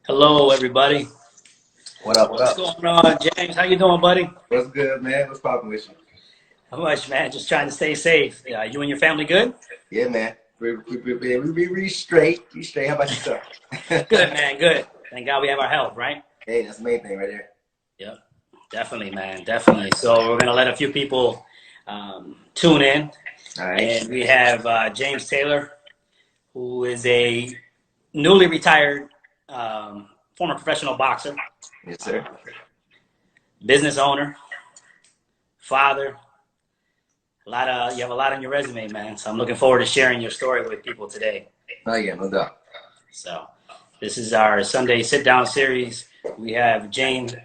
Hello, everybody. What up? What What's up? going on, James? How you doing, buddy? What's good, man? What's poppin' with you? How much, man? Just trying to stay safe. You and your family good? Yeah, man. We straight. We straight. How about yourself? Good, man. Good. Thank God we have our health, right? Hey, that's the main thing right there. Yep. Definitely, man. Definitely. So we're gonna let a few people tune in, All right. and we have James Taylor, who is a newly retired former professional boxer, Yes, sir. uh, business owner, father. You have a lot on your resume, man. So I'm looking forward to sharing your story with people today. Oh, yeah, no doubt. So this is our Sunday sit down series. We have James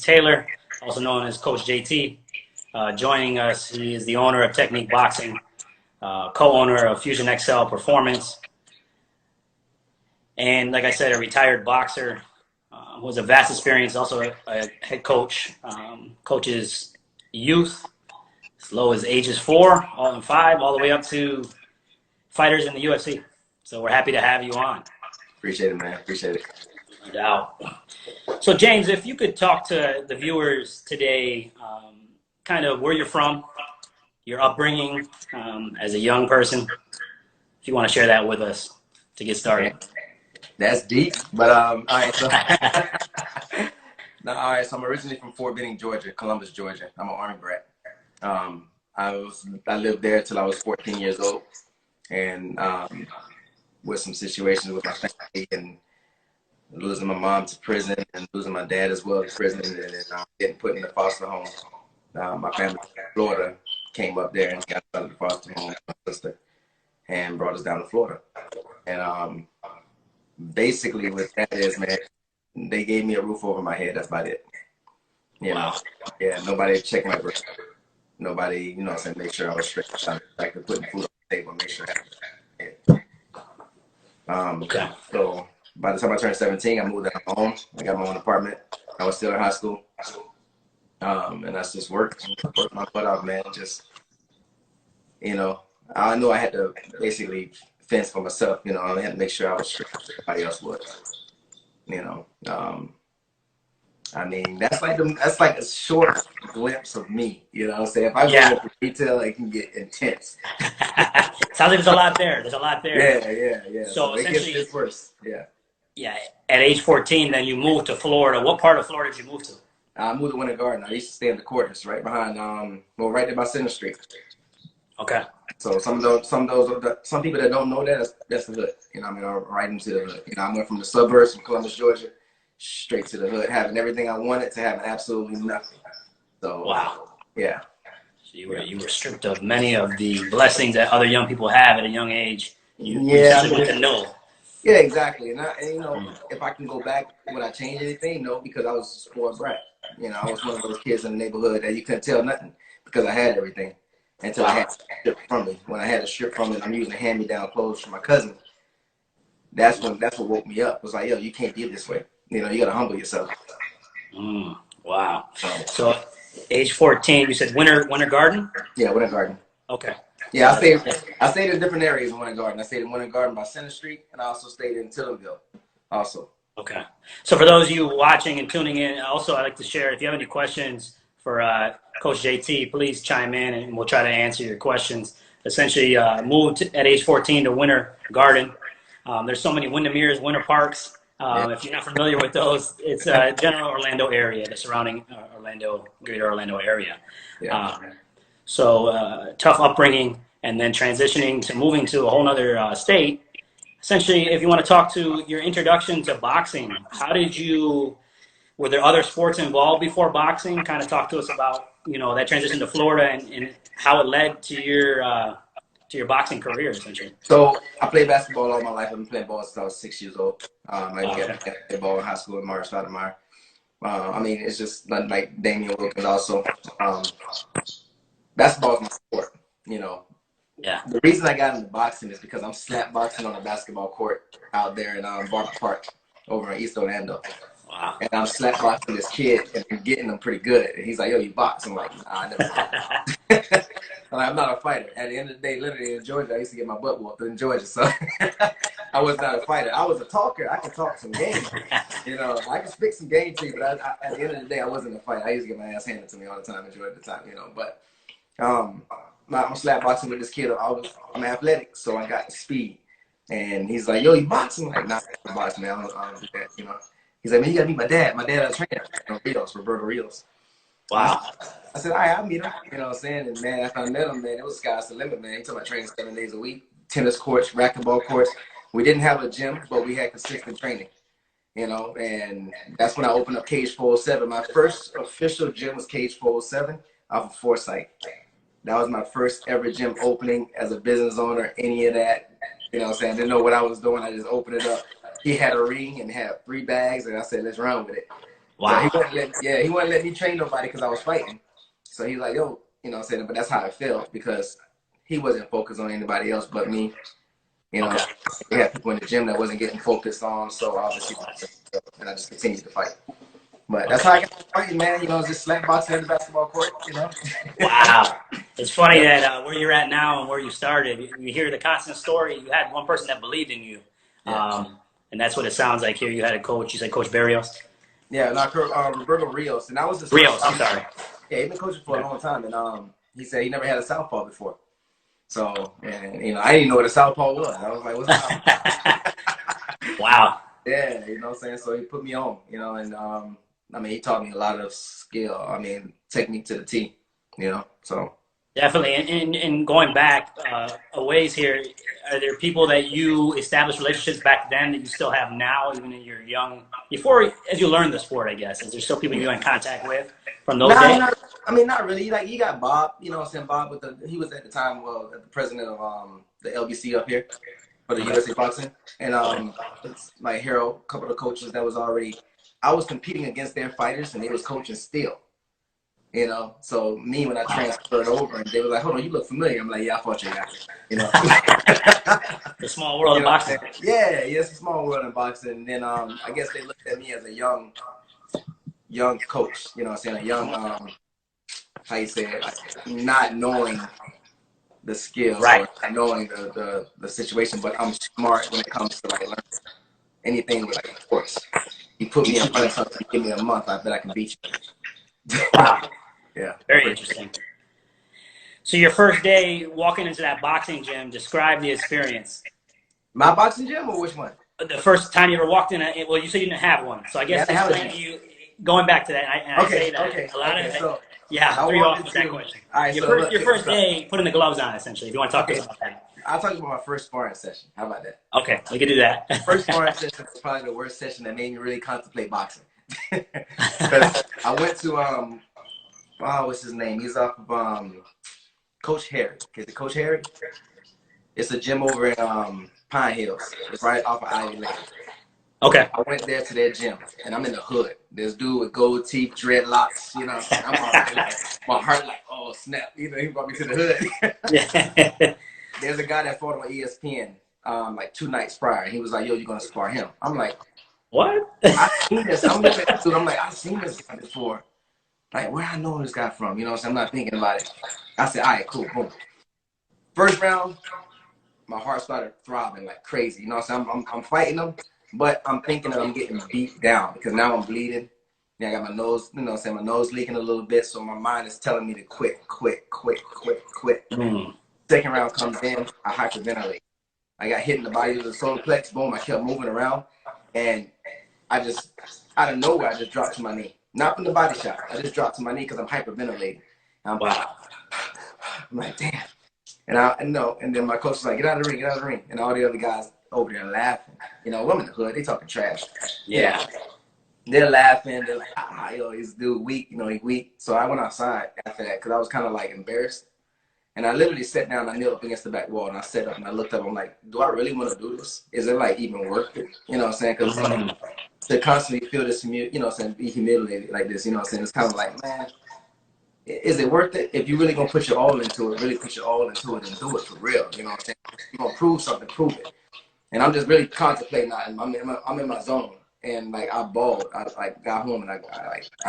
Taylor, also known as Coach JT, joining us. He is the owner of Teknique Boxing, co-owner of Fusion X-Cel Performance, and like I said, a retired boxer who has a vast experience. Also a head coach, coaches youth as low as ages 4, all in 5, all the way up to fighters in the UFC. So we're happy to have you on. Appreciate it, man. Appreciate it. No doubt. So James, if you could talk to the viewers today, kind of where you're from, your upbringing as a young person, if you want to share that with us to get started. Man, that's deep. But all right. So, no, all right. So I'm originally from Fort Benning, Georgia, Columbus, Georgia. I'm an Army brat. I lived there till I was 14 years old, and with some situations with my family and losing my mom to prison and losing my dad as well to prison, and then getting put in the foster home. My family in Florida came up there and got out of the foster home with my sister and brought us down to Florida. And basically what that is, man, they gave me a roof over my head. That's about it. You know, Wow. yeah, nobody checked my breath. Nobody, saying make sure I was straight. Like putting food on the table, make sure I had it. Okay. So by the time I turned 17, I moved out of home. I got my own apartment. I was still in high school. And that's just worked my butt off, man. Just, I knew I had to basically fence for myself. I had to make sure I was straight. Everybody else was. You know, I mean, that's like a short glimpse of me. You know what I'm saying? If I go Yeah. into detail, it can get intense. Sounds like there's a lot there. There's a lot there. Yeah. So It essentially, gets worse. Yeah. yeah, at age 14, then you moved to Florida. What part of Florida did you move to? I moved to Winter Garden. I used to stay in the quarters right behind, right there by Center Street. Okay. So some people that don't know that's the hood. I mean, I'm right into the hood. I went from the suburbs from Columbus, Georgia, straight to the hood, having everything I wanted to having absolutely nothing. So Wow. yeah. So you were stripped of many of the blessings that other young people have at a young age. You Yeah, essentially went to null. yeah, exactly. If I can go back, would I change anything? No, because I was a spoiled brat. I was one of those kids in the neighborhood that you couldn't tell nothing because I had everything until I had stripped from me. When I had to strip from it, I'm using hand-me-down clothes from my cousin. That's what woke me up. It was like, yo, you can't be this way. You got to humble yourself. Wow. So age 14, you said Winter Garden? Yeah, Winter Garden. Okay. Yeah, I stayed in different areas in Winter Garden. I stayed in Winter Garden by Center Street, and I also stayed in Tillmanville. Also. Okay. So for those of you watching and tuning in, also I'd like to share, if you have any questions for Coach JT, please chime in and we'll try to answer your questions. Essentially, moved at age 14 to Winter Garden. There's so many Windermere's, Winter Parks. If you're not familiar with those, it's general Orlando area, the surrounding greater Orlando area. Yeah. Tough upbringing, and then transitioning to moving to a whole other state. Essentially, if you want to talk to your introduction to boxing, were there other sports involved before boxing? Kind of talk to us about, that transition to Florida and how it led to your boxing career, essentially. So I played basketball all my life. I've been playing ball since I was 6 years old. I played ball in high school in Mars, Stoudemire. I mean, it's just like Damian Wilkins also. Basketball is my sport, Yeah. The reason I got into boxing is because I'm slap boxing on a basketball court out there in Barber Park over in East Orlando. Wow. And I'm slap boxing this kid and getting him pretty good. And he's like, yo, you box? I'm like, nah, I never boxed. I'm not a fighter. At the end of the day, literally in Georgia, I used to get my butt whooped in Georgia. So I was not a fighter. I was a talker. I could talk some game. You know, I could speak some game to you, but at the end of the day, I wasn't a fighter. I used to get my ass handed to me all the time, enjoy it the time, you know. But I'm slap boxing with this kid. I'm athletic, so I got speed. And he's like, yo, you boxing? I'm like, nah, I'm boxing, man. I don't do that, you know. He's like, man, you gotta meet my dad. My dad is a trainer, Roberto Rios. Wow. I said, all right, I'll meet him. You know what I'm saying? And man, after I met him, man, it was sky's the limit, man. He took my training 7 days a week, tennis courts, racquetball courts. We didn't have a gym, but we had consistent training, you know. And that's when I opened up Cage 407. My first official gym was Cage 407 off of Foresight. That was my first ever gym opening as a business owner, any of that. You know what I'm saying? I didn't know what I was doing. I just opened it up. He had a ring and had 3 bags, and I said, let's run with it. Wow. So he wouldn't let me train nobody because I was fighting. So he's like, yo, you know what I'm saying? But that's how I felt because he wasn't focused on anybody else but me. You know, we had people in the gym that wasn't getting focused on, so obviously, and I just continued to fight. But that's how I got fighting, man. You know, just slap boxing in the basketball court, you know? Wow. It's funny that where you're at now and where you started, you hear the constant story. You had one person that believed in you. And that's what it sounds like here. You had a coach. You said Coach Barrios? Yeah, Roberto Rios. And that was Rios, I'm sorry. Yeah, he's been coaching for a long time. And he said he never had a southpaw before. So, and, you know, I didn't know what a southpaw was. I was like, what's a southpaw? Wow. Yeah, you know what I'm saying? So he put me on, you know, and I mean, he taught me a lot of skill. I mean, technique to the T, you know, so. Definitely. And going back a ways here, are there people that you established relationships back then that you still have now, even in your young, as you learn the sport, I guess? Is there still people you're in contact with from those days? Not really. Like, you got Bob, you know what I'm saying? Bob, he was at the time, the president of the LBC up here for the USA Boxing. And it's like Harold, a couple of coaches that was I was competing against their fighters and they was coaching still. You know, so me, when I transferred over, and they were like, hold on, you look familiar. I'm like, yeah, I fought you guys. You know, the small world of boxing. Yeah, it's a small world in boxing. And then I guess they looked at me as a young coach, you know what I'm saying? A young, how you say it, like, not knowing the skills, right? Or knowing the situation, but I'm smart when it comes to like learning anything with like sports. You put me in front of something, give me a month, I bet I can beat you. Wow. Yeah. Very interesting. So your first day walking into that boxing gym, describe the experience. My boxing gym or which one? The first time you ever walked in, well, you said you didn't have one. So I guess going back to that, I say that a lot of, threw you off with that question. All right, your first day, putting the gloves on, essentially, if you want to talk about that. I'll talk about my first sparring session. How about that? Okay, we can do that. First sparring session was probably the worst session that made me really contemplate boxing. Because I went to, what's his name? He's off of Coach Harry. Is it Coach Harry? It's a gym over in Pine Hills. It's right off of Ivy Lane. Okay. I went there to their gym, and I'm in the hood. This dude with gold teeth, dreadlocks, you know. I'm already like, my heart like, oh, snap. You know, he brought me to the hood. Yeah. There's a guy that fought on ESPN like 2 nights prior. And he was like, yo, you're going to spar him. I'm like, what? I've seen this. I'm looking at dude. I'm like, I've seen this guy before. Like, where I know this guy from? You know what I'm saying? I'm not thinking about it. I said, all right, cool, boom. First round, my heart started throbbing like crazy. You know what I'm saying? I'm fighting him, but I'm thinking that I'm getting beat down because now I'm bleeding. Yeah, I got my nose, you know what I'm saying? My nose leaking a little bit, so my mind is telling me to quit. Second round comes in, I hyperventilate. I got hit in the body with a solar plex, boom, I kept moving around, and I just, out of nowhere, I just dropped to my knee. Not from the body shot, I just dropped to my knee because I'm hyperventilating. I'm like, damn. And then my coach was like, get out of the ring. And all the other guys over there laughing. You know, I'm in the hood, they talking trash. Yeah. They're laughing, they're like, yo, this dude weak, you know, he weak. So I went outside after that because I was kind of like embarrassed. And I literally sat down, I kneeled up against the back wall, and I sat up and I looked up. I'm like, do I really want to do this? Is it like even worth it? You know what I'm saying? Because to constantly feel this, you know what I'm saying, be humiliated like this, you know what I'm saying? It's kind of like, man, is it worth it? If you really gonna put your all into it, really put your all into it and do it for real. You know what I'm saying? You're gonna prove something, prove it. And I'm just really contemplating that. I'm in my zone. and like I bawled. I like got home and I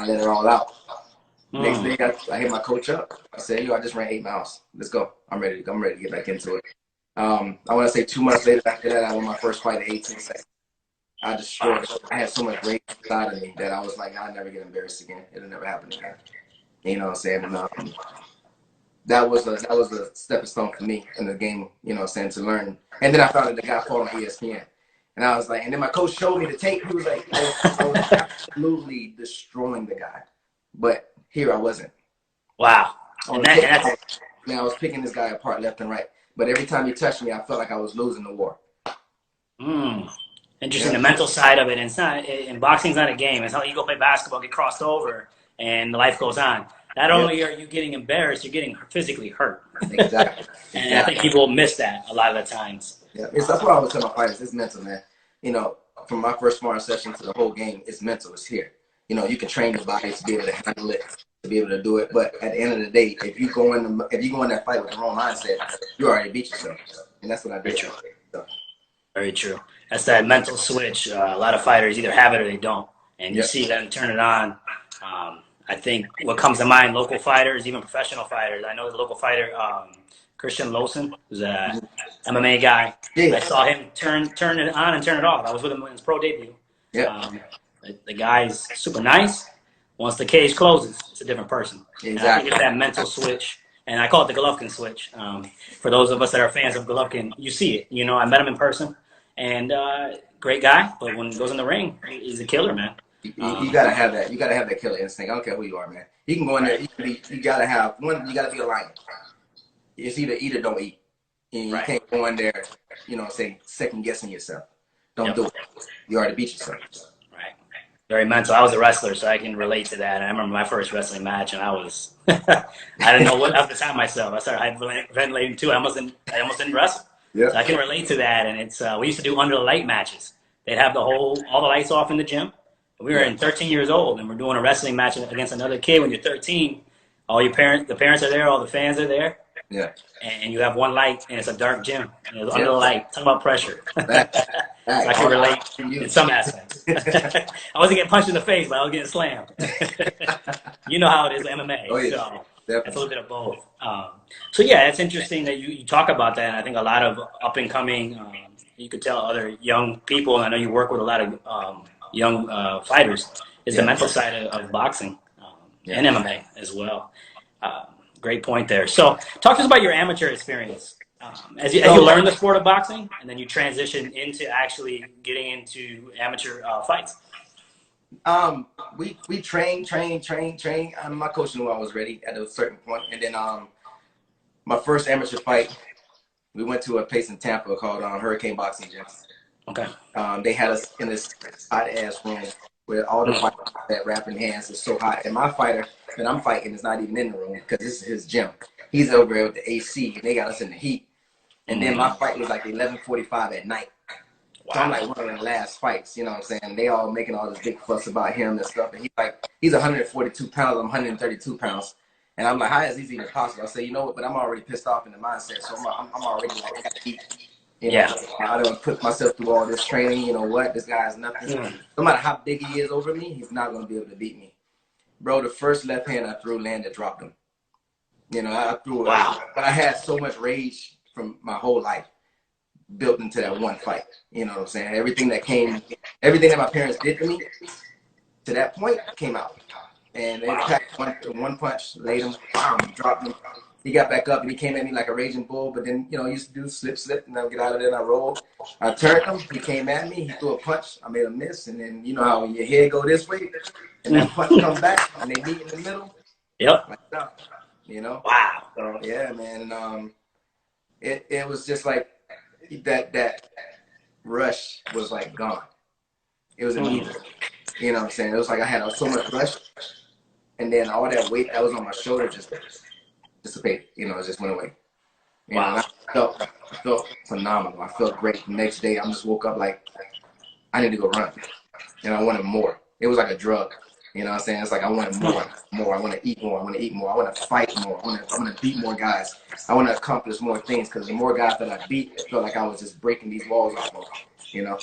let it all out. Next day, I hit my coach up. I said, "Yo, I just ran 8 miles. Let's go. I'm ready to get back into it." I want to say 2 months later after that, I won my first fight at 18 seconds. I destroyed it. I had so much rage inside of me that I was like, I'll never get embarrassed again. It'll never happen again. You know what I'm saying? And that was a stepping stone for me in the game, you know what I'm saying, to learn. And then I found out the guy fought on ESPN. And I was like, and then my coach showed me the tape. He was like, I was absolutely destroying the guy. But here I wasn't. Wow. I was picking this guy apart left and right. But every time he touched me, I felt like I was losing the war. Interesting, the mental side of it. And it's not, in boxing's not a game. It's how you go play basketball, get crossed over, and life goes on. Not only are you getting embarrassed, you're getting physically hurt. Exactly. And I think people miss that a lot of the times. Yeah, that's what I always tell my fighters. It's mental, man. You know, from my first sparring session to the whole game, it's mental. It's here. You know, you can train your body to be able to handle it, to be able to do it. But at the end of the day, if you go in that fight with the wrong mindset, you already beat yourself. And that's what I did. Very true. That's that mental switch. A lot of fighters either have it or they don't. And you see them turn it on. I think what comes to mind, local fighters, even professional fighters. I know the local fighter, Christian Lawson, who's a MMA guy. I saw him turn it on and turn it off. I was with him in his pro debut. The guy's super nice. Once the cage closes, it's a different person. Exactly. I think it's that mental switch. And I call it the Golovkin switch. For those of us that are fans of Golovkin, you see it. You know, I met him in person. And great guy. But when he goes in the ring, he's a killer, man. You gotta have that. You gotta have that killer instinct. I don't care who you are, man. You can go in there. You gotta have one. You gotta be a lion. It's either eat or don't eat. And you can't go in there, you know, say second guessing yourself. Don't do it. You already beat yourself. Right. Very mental. I was a wrestler, so I can relate to that. And I remember my first wrestling match, and I was I didn't know what at the time myself. I started hyperventilating too. I almost didn't wrestle. Yeah. So I can relate to that. And it's we used to do under the light matches. They'd have all the lights off in the gym. We were 13 years old, and we're doing a wrestling match against another kid. When you're 13, the parents are there, all the fans are there. Yeah. And you have one light, and it's a dark gym. And it's under the light. Talk about pressure. So I can relate in some aspects. I wasn't getting punched in the face, but I was getting slammed. You know how it is with MMA. Oh, yeah. So Definitely. it's a little bit of both. So yeah, it's interesting that you talk about that. And I think a lot of up and coming, you could tell other young people, and I know you work with a lot of young fighters, is the mental side of boxing and MMA as well. Great point there. So talk to us about your amateur experience. As you learn the sport of boxing, and then you transition into actually getting into amateur fights. We trained. My coach knew I was ready at a certain point. And then my first amateur fight, we went to a place in Tampa called Hurricane Boxing Gym. Okay. They had us in this hot ass room where all the fighters had wrapping hands. It's so hot. And my fighter that I'm fighting is not even in the room because this is his gym. He's over there with the AC, and they got us in the heat. And then my fight was like 11:45 at night. Wow. So I'm like one of the last fights, you know what I'm saying? They all making all this big fuss about him and stuff. And he's 142 pounds, I'm 132 pounds. And I'm like, how is this even possible? I say, you know what, but I'm already pissed off in the mindset. So I'm already like, I gotta eat. You know, I don't put myself through all this training. You know what? This guy is nothing. No matter how big he is over me, he's not going to be able to beat me. Bro, the first left hand I threw landed, dropped him. You know, I threw it. Wow. But I had so much rage from my whole life built into that one fight. You know what I'm saying? Everything that my parents did to me to that point came out. And they packed one punch, laid him, dropped him. He got back up and he came at me like a raging bull, but then, you know, he used to do slip, and I'll get out of there and I roll. I turned him, he came at me, he threw a punch, I made a miss, and then you know how your head go this way, and that punch comes back, and they meet in the middle. Yep. Like that, you know? Wow. So, yeah, man, and it was just like, that rush was like gone. It was immediate. You know what I'm saying? It was like I had so much rush, and then all that weight that was on my shoulder just dissipated, you know, it just went away. Wow. I felt phenomenal. I felt great. The next day, I just woke up like, I need to go run. And I wanted more. It was like a drug. You know what I'm saying? It's like I wanted more. I want to eat more. I want to eat more. I want to fight more. I want to beat more guys. I want to accomplish more things because the more guys that I beat, it felt like I was just breaking these walls off of, you know?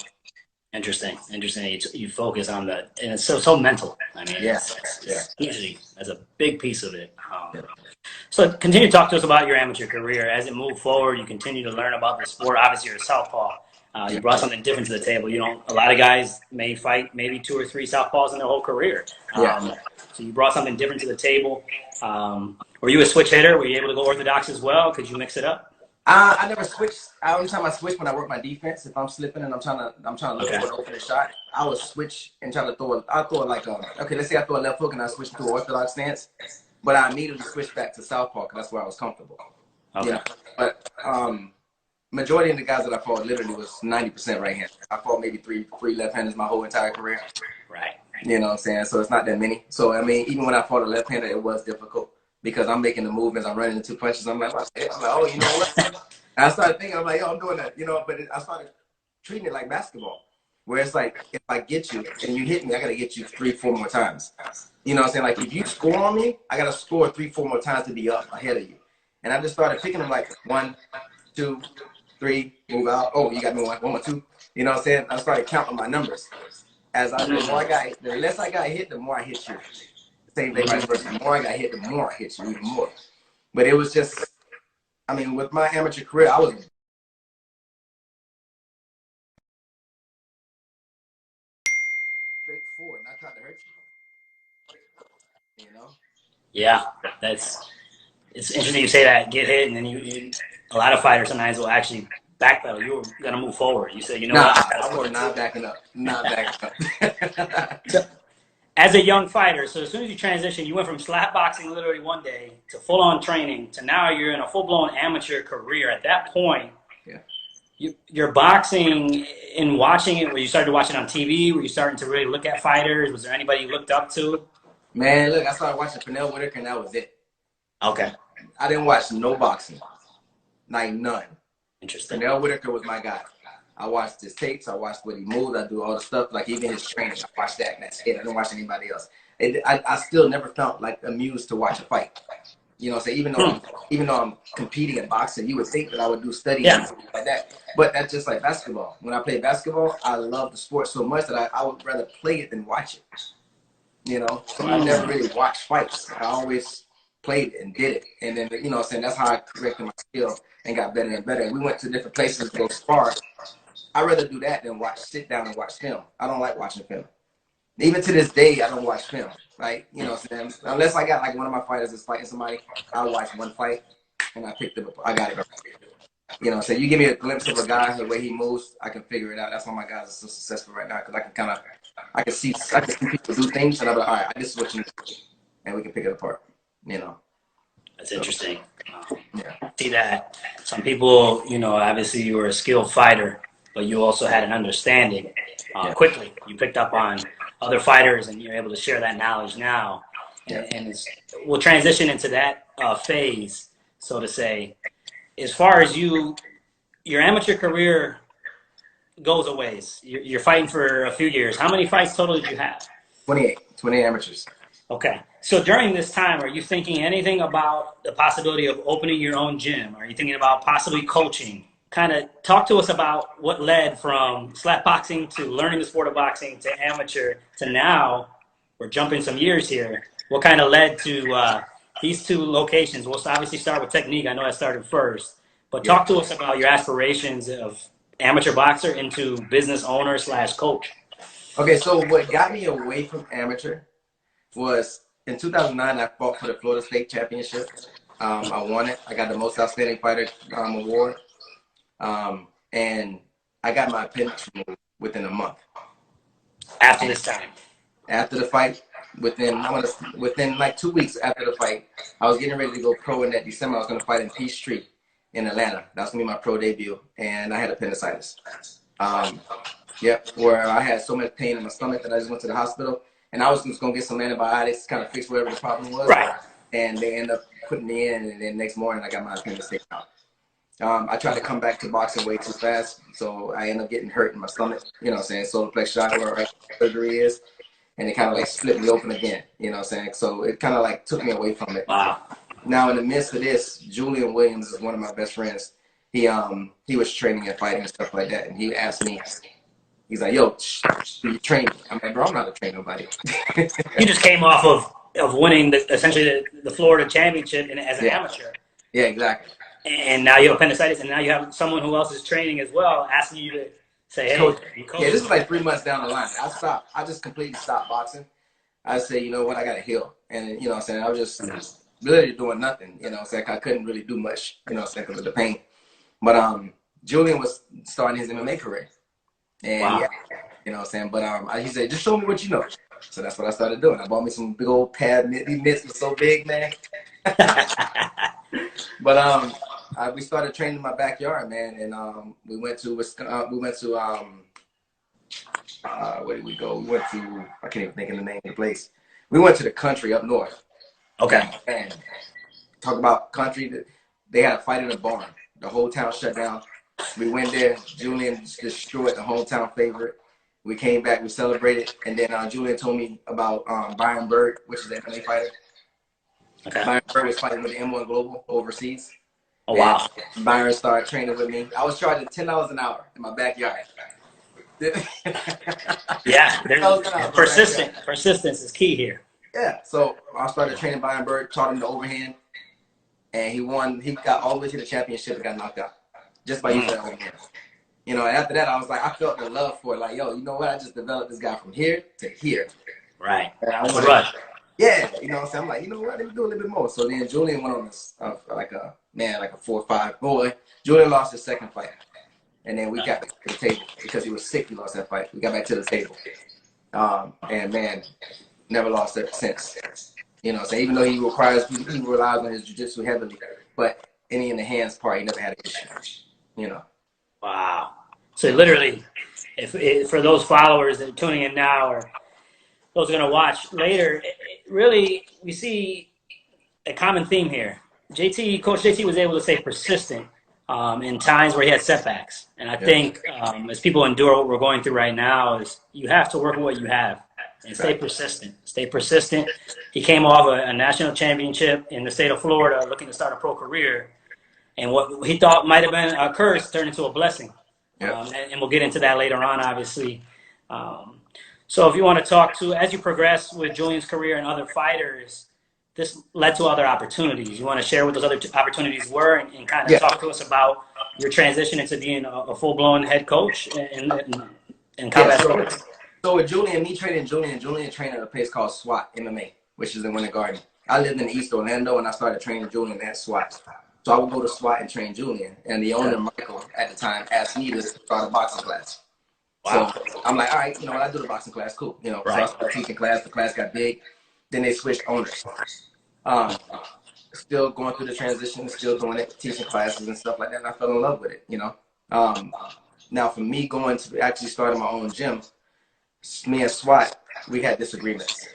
Interesting. Interesting. You focus on the, and it's so mental. I mean, Yeah, yeah, it's usually as a big piece of it. yeah. So continue to talk to us about your amateur career. As it moved forward, you continue to learn about the sport. Obviously, you're a southpaw. You Yeah. brought something different to the table. You know, a lot of guys may fight maybe 2 or 3 southpaws in their whole career. Yeah. So you brought something different to the table. Were you a switch hitter? Were you able to go orthodox as well? Could you mix it up? I never switched. Only time I switch when I work my defense. If I'm slipping and I'm trying to look Okay. for an opening shot, I will switch and try to throw it. I'll throw it like okay, let's say I throw a left hook and I switch to an orthodox stance, but I immediately switch back to southpaw because that's where I was comfortable. Okay. You know, but majority of the guys that I fought literally was 90% right handed. I fought maybe three left-handers my whole entire career. Right. You know what I'm saying? So it's not that many. So I mean, even when I fought a left-hander, it was difficult because I'm making the movements, I'm running into punches. I'm like, oh, you know what? And I started thinking, I'm like, yo, I'm doing that, you know. But I started treating it like basketball, where it's like, if I get you and you hit me, I gotta get you 3, 4 more times. You know what I'm saying? Like, if you score on me, I gotta score 3, 4 more times to be up ahead of you. And I just started picking them like 1, 2, 3, move out. Oh, you got me 1 more, 2. You know what I'm saying? I started counting my numbers. The less I got hit, the more I hit you. Same thing, vice versa. The more I got hit, the more I hit you, even more. But it was just, I mean, with my amateur career, I was straightforward, not trying to hurt you. You know? Yeah, it's interesting you say that, get hit, and then a lot of fighters sometimes will actually backpedal. You were gonna move forward. You said, you know Nah, what? I was not backing up. Not backing up. So, as a young fighter, so as soon as you transition, you went from slap boxing literally one day to full on training to now you're in a full blown amateur career. At that point, Yeah. you're boxing and watching it. Were you started watching on TV? Were you starting to really look at fighters? Was there anybody you looked up to? Man, look, I started watching Pernell Whitaker, and that was it. Okay, I didn't watch no boxing, like none. interesting. Pernell Whitaker was my guy. I watched his tapes. I watched what he moved. I do all the stuff, like even his training. I watched that, and that's it. I didn't watch anybody else. I still never felt like amused to watch a fight. You know, so even though I'm competing in boxing, you would think that I would do studies and stuff like that. But that's just like basketball. When I play basketball, I love the sport so much that I would rather play it than watch it. You know, so I never really watched fights. I always played it and did it. And then, you know what I'm saying, that's how I corrected my skill and got better and better. And we went to different places to go spar. I'd rather do that than sit down and watch film. I don't like watching film. Even to this day, I don't watch film. Like, you know what I'm saying? Unless I got like one of my fighters is fighting somebody, I'll watch one fight and I picked them up. I got it. You know, so you give me a glimpse of a guy, the way he moves, I can figure it out. That's why my guys are so successful right now, because I can see people do things, and I'm like, all right, this is what you need, and we can pick it apart. You know. That's interesting. Yeah. See that some people, you know, obviously you were a skilled fighter, but you also had an understanding. Quickly, you picked up on other fighters, and you're able to share that knowledge now. And we'll transition into that phase, so to say. As far as your amateur career goes a ways, you're fighting for a few years. How many fights total did you have? 28 amateurs. Okay. So during this time, are you thinking anything about the possibility of opening your own gym? Are you thinking about possibly coaching? Kind of talk to us about what led from slap boxing to learning the sport of boxing to amateur to now. We're jumping some years here. What kind of led to these two locations? We'll obviously start with Technique. I know I started first. But talk to us about your aspirations of amateur boxer into business owner / coach. Okay, so what got me away from amateur was in 2009, I fought for the Florida State Championship. I won it. I got the most outstanding fighter award. And I got my appendix removed within a month. After this time? After the fight, within like 2 weeks after the fight, I was getting ready to go pro in that December. I was going to fight in Peachtree in Atlanta. That was going to be my pro debut. And I had appendicitis. Where I had so much pain in my stomach that I just went to the hospital. And I was just going to get some antibiotics to kind of fix whatever the problem was. Right. And they ended up putting me in, and then next morning I got my appendix taken out. I tried to come back to boxing way too fast, so I ended up getting hurt in my stomach, you know what I'm saying, solar plex shock where surgery is, and it kind of like split me open again, you know what I'm saying, so it kind of like took me away from it. Wow. Now in the midst of this, Julian Williams is one of my best friends. He was training and fighting and stuff like that, and he asked me, He's like, yo, you train me. I'm like, bro, I'm not a train nobody. You just came off of winning essentially the Florida championship as an amateur. Yeah, exactly. And now you have appendicitis, and now you have someone who else is training as well, asking you to say, hey, coach. Yeah, this was like 3 months down the line. I just completely stopped boxing. I said, you know what, I got to heal. And, you know what I'm saying, I was just really doing nothing. You know what I'm saying, I couldn't really do much, you know what I'm saying, because of the pain. But Julian was starting his MMA career. And, wow. you know what I'm saying, but he said, just show me what you know. So that's what I started doing. I bought me some big old pad. These mitts were so big, man. But we started training in my backyard, man, and we went to where did we go? We went to, I can't even think of the name of the place. We went to the country up north. Okay. And talk about country. They had a fight in a barn. The whole town shut down. We went there. Julian destroyed the hometown favorite. We came back. We celebrated, and then Julian told me about Byron Bird, which is an MMA fighter. Okay. Byron Bird was fighting with the M1 Global overseas. Oh, wow. And Byron started training with me. I was charging $10 an hour in my backyard. Yeah, persistence is key here. Yeah, so I started training Byron Bird, taught him the overhand, and he won. He got all the way to the championship and got knocked out just by using that overhand. You know, and after that, I was like, I felt the love for it. Like, yo, you know what? I just developed this guy from here to here. Right. That's right. Yeah, you know what I'm saying? I'm like, you know what? Let me do a little bit more. So then Julian went on this, like a 4-5 boy. Julian lost his second fight. And then we got back to the table because he was sick. He lost that fight. We got back to the table. And man, never lost ever since. You know what I'm saying? Even though he relies on his jiu-jitsu heavily, but any in the hands part, he never had an issue. You know. Wow. So literally, if for those followers that are tuning in now or those are going to watch later, really we see a common theme here. Coach JT was able to stay persistent in times where he had setbacks. And I think as people endure what we're going through right now, is you have to work with what you have and stay persistent. Stay persistent. He came off a national championship in the state of Florida looking to start a pro career. And what he thought might have been a curse turned into a blessing. And we'll get into that later on, obviously. So if you want to talk to, as you progress with Julian's career and other fighters, this led to other opportunities. You want to share what those other opportunities were and kind of talk to us about your transition into being a full-blown head coach in combat sports? So with Julian, me training Julian trained at a place called SWAT MMA, which is in Winter Garden. I lived in East Orlando, and I started training Julian at SWAT. So I would go to SWAT and train Julian. And the owner, Michael, at the time, asked me to start a boxing class. Wow. So I'm like, all right, you know what, I do the boxing class, cool. You know, so I started teaching class. The class got big. Then they switched owners. Still going through the transition, still doing it, teaching classes and stuff like that. And I fell in love with it, you know. Now, for me going to actually starting my own gym, me and SWAT, we had disagreements.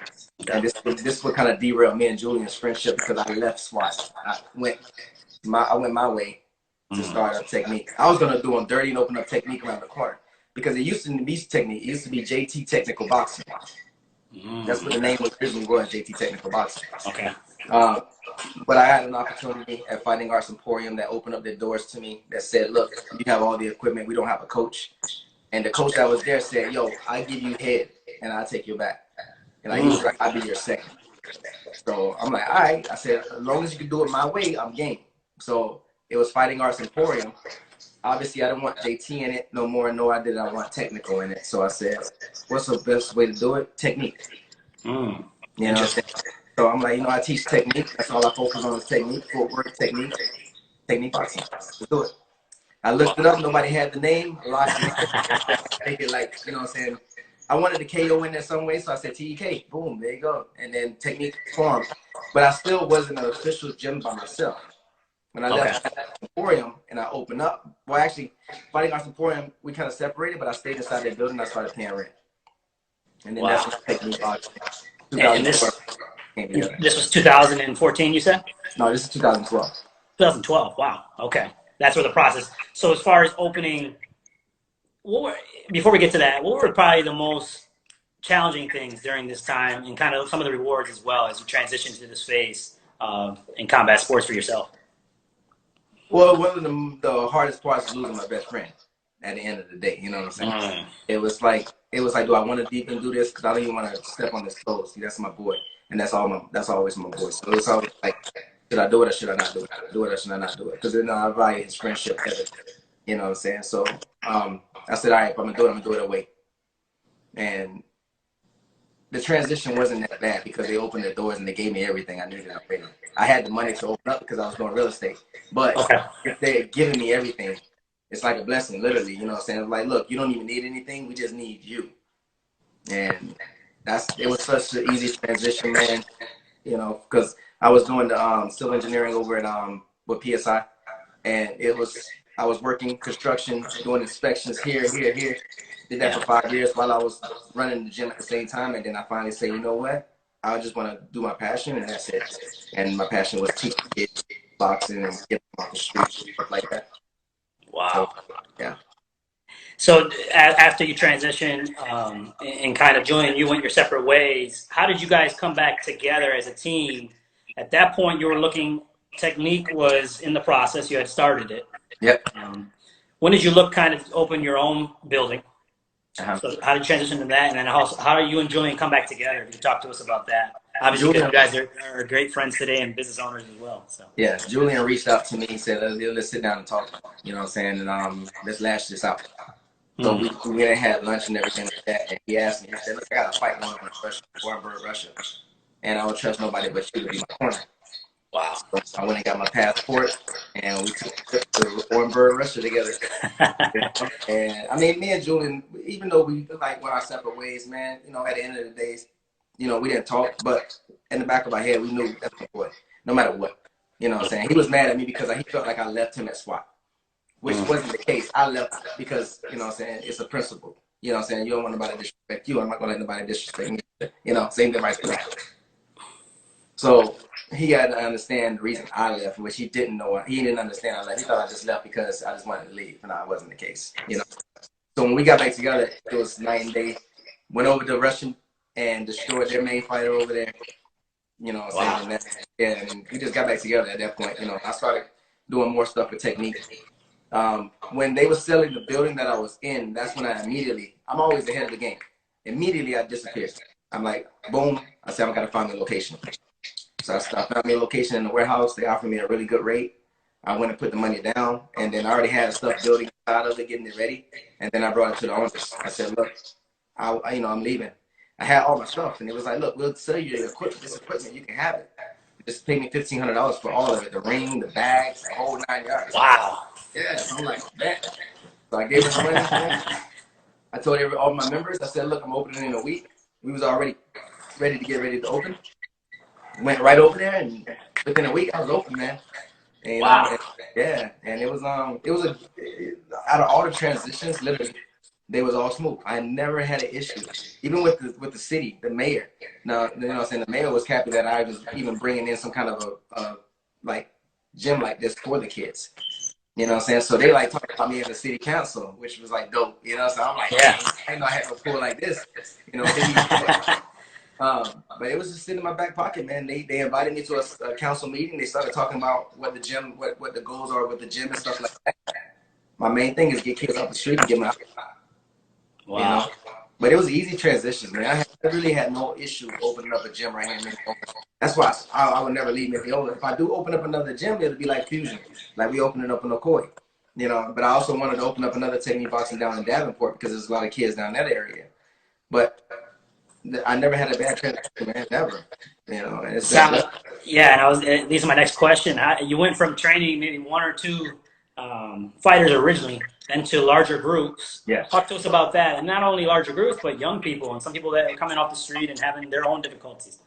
And this would kind of derail me and Julian's friendship because I left SWAT. I went my way to start up Technique. I was gonna do them dirty and open up Technique around the corner because it used to be Technique. It used to be JT Technical Boxing. That's what the name originally was, JT Technical Boxing. Okay. But I had an opportunity at Fighting Arts Emporium that opened up their doors to me that said, look, you have all the equipment. We don't have a coach. And the coach that was there said, yo, I give you head and I'll take you back. And he was like, I'll be your second. So I'm like, all right. I said, as long as you can do it my way, I'm game. So it was Fighting Arts Emporium. Obviously, I didn't want JT in it no more, nor I want technical in it. So I said, what's the best way to do it? Technique. You know what I'm saying? So I'm like, you know, I teach technique. That's all I focus on is technique, footwork, technique boxing. Let's do it. I looked it up. Nobody had the name. A lot of make it like, you know what I'm saying? I wanted the KO in there some way, so I said TEK. Boom, there you go. And then Technique formed. But I still wasn't an official gym by myself. When I left Emporium and I opened up, well, actually, Fighting Arts Emporium, we kind of separated, but I stayed inside that building. I started paying rent. And then that's when Technique boxing. And this was 2014, you said? No, this is 2012. 2012, wow. Okay. That's where the process. So as far as opening, before we get to that, what were probably the most challenging things during this time and kind of some of the rewards as well as you transition to this phase in combat sports for yourself? Well, one of the hardest parts is losing my best friend. at the end of the day. You know what I'm saying? Mm. It was like, do I want to even do this? Because I don't even want to step on his toes. See, that's my boy, and that's always my boy. So it's always like, should I do it or should I not do it? Do it or should I not do it? Because I value his friendship. You know what I'm saying? So I said, all right, if I'm gonna do it away. And the transition wasn't that bad because they opened the doors and they gave me everything I needed already. I had the money to open up because I was doing real estate. But Okay. if they had given me everything, it's like a blessing, literally. You know what I'm saying? Like, look, you don't even need anything. We just need you. And it was such an easy transition, man. You know, because I was doing the civil engineering over at with PSI, and I was working construction, doing inspections here. Did that for 5 years while I was running the gym at the same time, and then I finally say, you know what? I just want to do my passion, and that's it. And my passion was teaching kids boxing and getting them off the street, stuff like that. Wow. So, yeah. So after you transitioned and kind of joined, you went your separate ways. How did you guys come back together as a team? At that point, you were looking. Teknique was in the process. You had started it. Yep. When did you look kind of open your own building? Uh-huh. So how did you transition to that? And then how are you enjoying come back together? Can you talk to us about that? Obviously, because you guys are great friends today and business owners as well. So yeah, Julian reached out to me and said, let's sit down and talk. You know what I'm saying? And let's lash this out. So we went and had lunch and everything like that. And he asked me, he said, look, I got a fight going on in Russia, Warrenburg, Russia. And I don't trust nobody but you to be my corner. Wow. So I went and got my passport, and we took a trip to Ocoee, Russia together. You know? And I mean, me and Julian, even though we like went our separate ways, man, you know, at the end of the day, you know, we didn't talk, but in the back of our head, we knew that's my boy, no matter what. You know what I'm saying? He was mad at me because he felt like I left him at SWAT, which wasn't the case. I left because, you know what I'm saying, it's a principle. You know what I'm saying? You don't want nobody to disrespect you. I'm not going to let nobody disrespect me. You know, same thing, vice versa. So he had to understand the reason I left, which he didn't know. He didn't understand I left. He thought I just left because I just wanted to leave, and that wasn't the case. You know. So when we got back together, it was night and day. Went over to Russian and destroyed their main fighter over there. You know what I'm saying? And we just got back together at that point. You know, I started doing more stuff with Teknique. When they were selling the building that I was in, that's when I'm always ahead of the game. Immediately I disappeared. I'm like, boom. I said, I got to find a location. So I found me a location in the warehouse. They offered me a really good rate. I went and put the money down, and then I already had stuff building out of it, getting it ready. And then I brought it to the owners. I said, look, I'm leaving. I had all my stuff, and it was like, look, we'll sell you this equipment. You can have it. Just pay me $1,500 for all of it, the ring, the bags, the whole 9 yards. Wow. Yeah, so I'm like, that. So I gave them the money. I told all my members, I said, look, I'm opening in a week. We was already ready to open. Went right over there, and within a week I was open, man. And, wow. And it was out of all the transitions, literally, they was all smooth. I never had an issue, even with the city, the mayor. Now, you know what I'm saying, the mayor was happy that I was even bringing in some kind of a like gym like this for the kids. You know what I'm saying? So they like talking about me in the city council, which was like dope. You know, so I'm like, yeah, I didn't know I had no pool like this. You know. But it was just sitting in my back pocket, man. They invited me to a council meeting. They started talking about what the gym, what the goals are with the gym and stuff like that. My main thing is get kids off the street and get them out. Wow. You know? But it was an easy transition, man. I really had no issue opening up a gym right here. That's why I would never leave Minneola. If I do open up another gym, it'll be like Fusion, like we opened it up in Ocoee. You know, but I also wanted to open up another Teknique boxing down in Davenport because there's a lot of kids down that area. But I never had a bad transition, man, never. You know, and it's and these are my next question. You went from training maybe one or two fighters originally, then to larger groups. Yeah. Talk to us about that, and not only larger groups, but young people and some people that are coming off the street and having their own difficulties.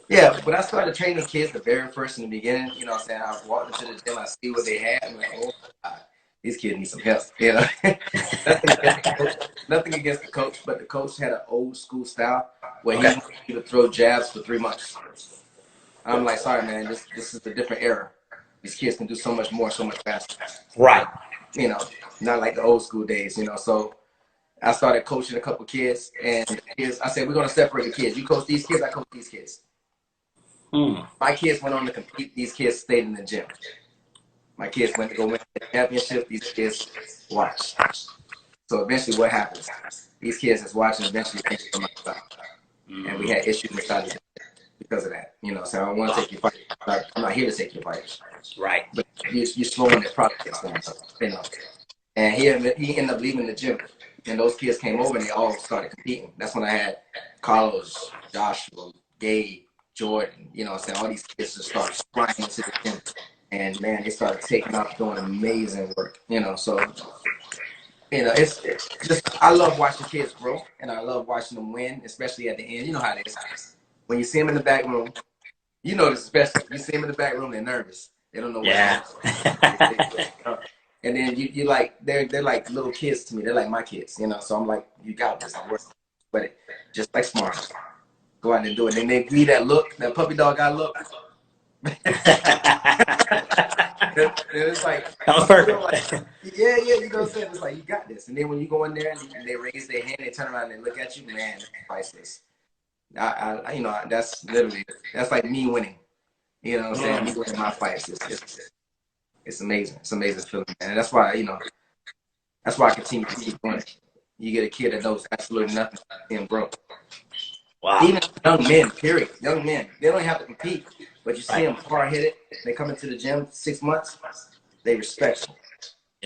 Yeah, when I started training kids, the very first in the beginning, you know what I'm saying, I walked into the gym, I see what they had, I'm like, oh, God, these kids need some help, you know. Nothing against the coach, but the coach had an old school style where he wanted you to throw jabs for 3 months. I'm like, sorry, man, this is a different era. These kids can do so much more, so much faster. Right. You know, not like the old school days, you know. So I started coaching a couple kids, and I said, we're going to separate the kids. You coach these kids, I coach these kids. My kids went on to compete. These kids stayed in the gym. My kids went to go win the championship. These kids watched. So eventually what happens? These kids that's watching eventually think from outside. And we had issues inside the gym because of that. You know, so I don't want to take your fight. I'm not here to take your fight. Right. But you're slowing their progress down. You know. And he ended up leaving the gym. And those kids came over and they all started competing. That's when I had Carlos, Joshua, Gabe, Jordan, you know what I'm saying? All these kids just started flying into the gym. And man, they started taking off, doing amazing work, you know. So, you know, it's just, I love watching kids grow and I love watching them win, especially at the end. You know how it is. When you see them in the back room, you know this especially. You see them in the back room, they're nervous. They don't know what and then you like, they're like little kids to me. They're like my kids, you know. So I'm like, you got this. I'm working. But just like smart. Go out and do it. And they give me that look, that puppy dog eye look. It's like, that was perfect. Like, yeah, you know what I'm saying? It's like, you got this. And then when you go in there and they raise their hand, they turn around and they look at you, man, that's priceless. I you know, that's literally, that's like me winning. You know what I'm saying? Me winning my fights. It's amazing. It's amazing feeling, man. And that's why, you know, that's why I continue to keep doing it. You get a kid that knows absolutely nothing and broke. Wow. Even young men, period. Young men, they don't have to compete, but you see them hard-headed. They come into the gym 6 months, they respect you.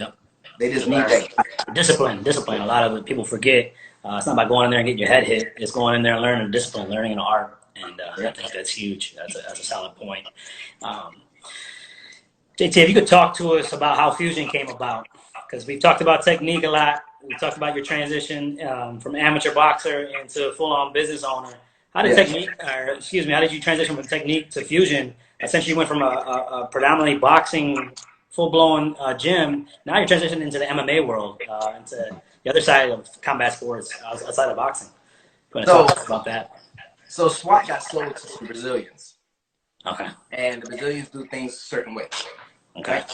Yep. They just need that. Discipline. A lot of people forget. It's not about going in there and getting your head hit. It's going in there and learning discipline, learning an art. And I think that's huge. That's a solid point. JT, if you could talk to us about how Fusion came about, because we've talked about Teknique a lot. We talked about your transition from amateur boxer into full-on business owner. How did how did you transition from Teknique to Fusion? Essentially, you went from a predominantly boxing, full-blown gym. Now you're transitioning into the MMA world, into the other side of combat sports outside of boxing. You want to talk about that? So SWAT got sold to the Brazilians. Okay. And the Brazilians do things a certain way. Okay.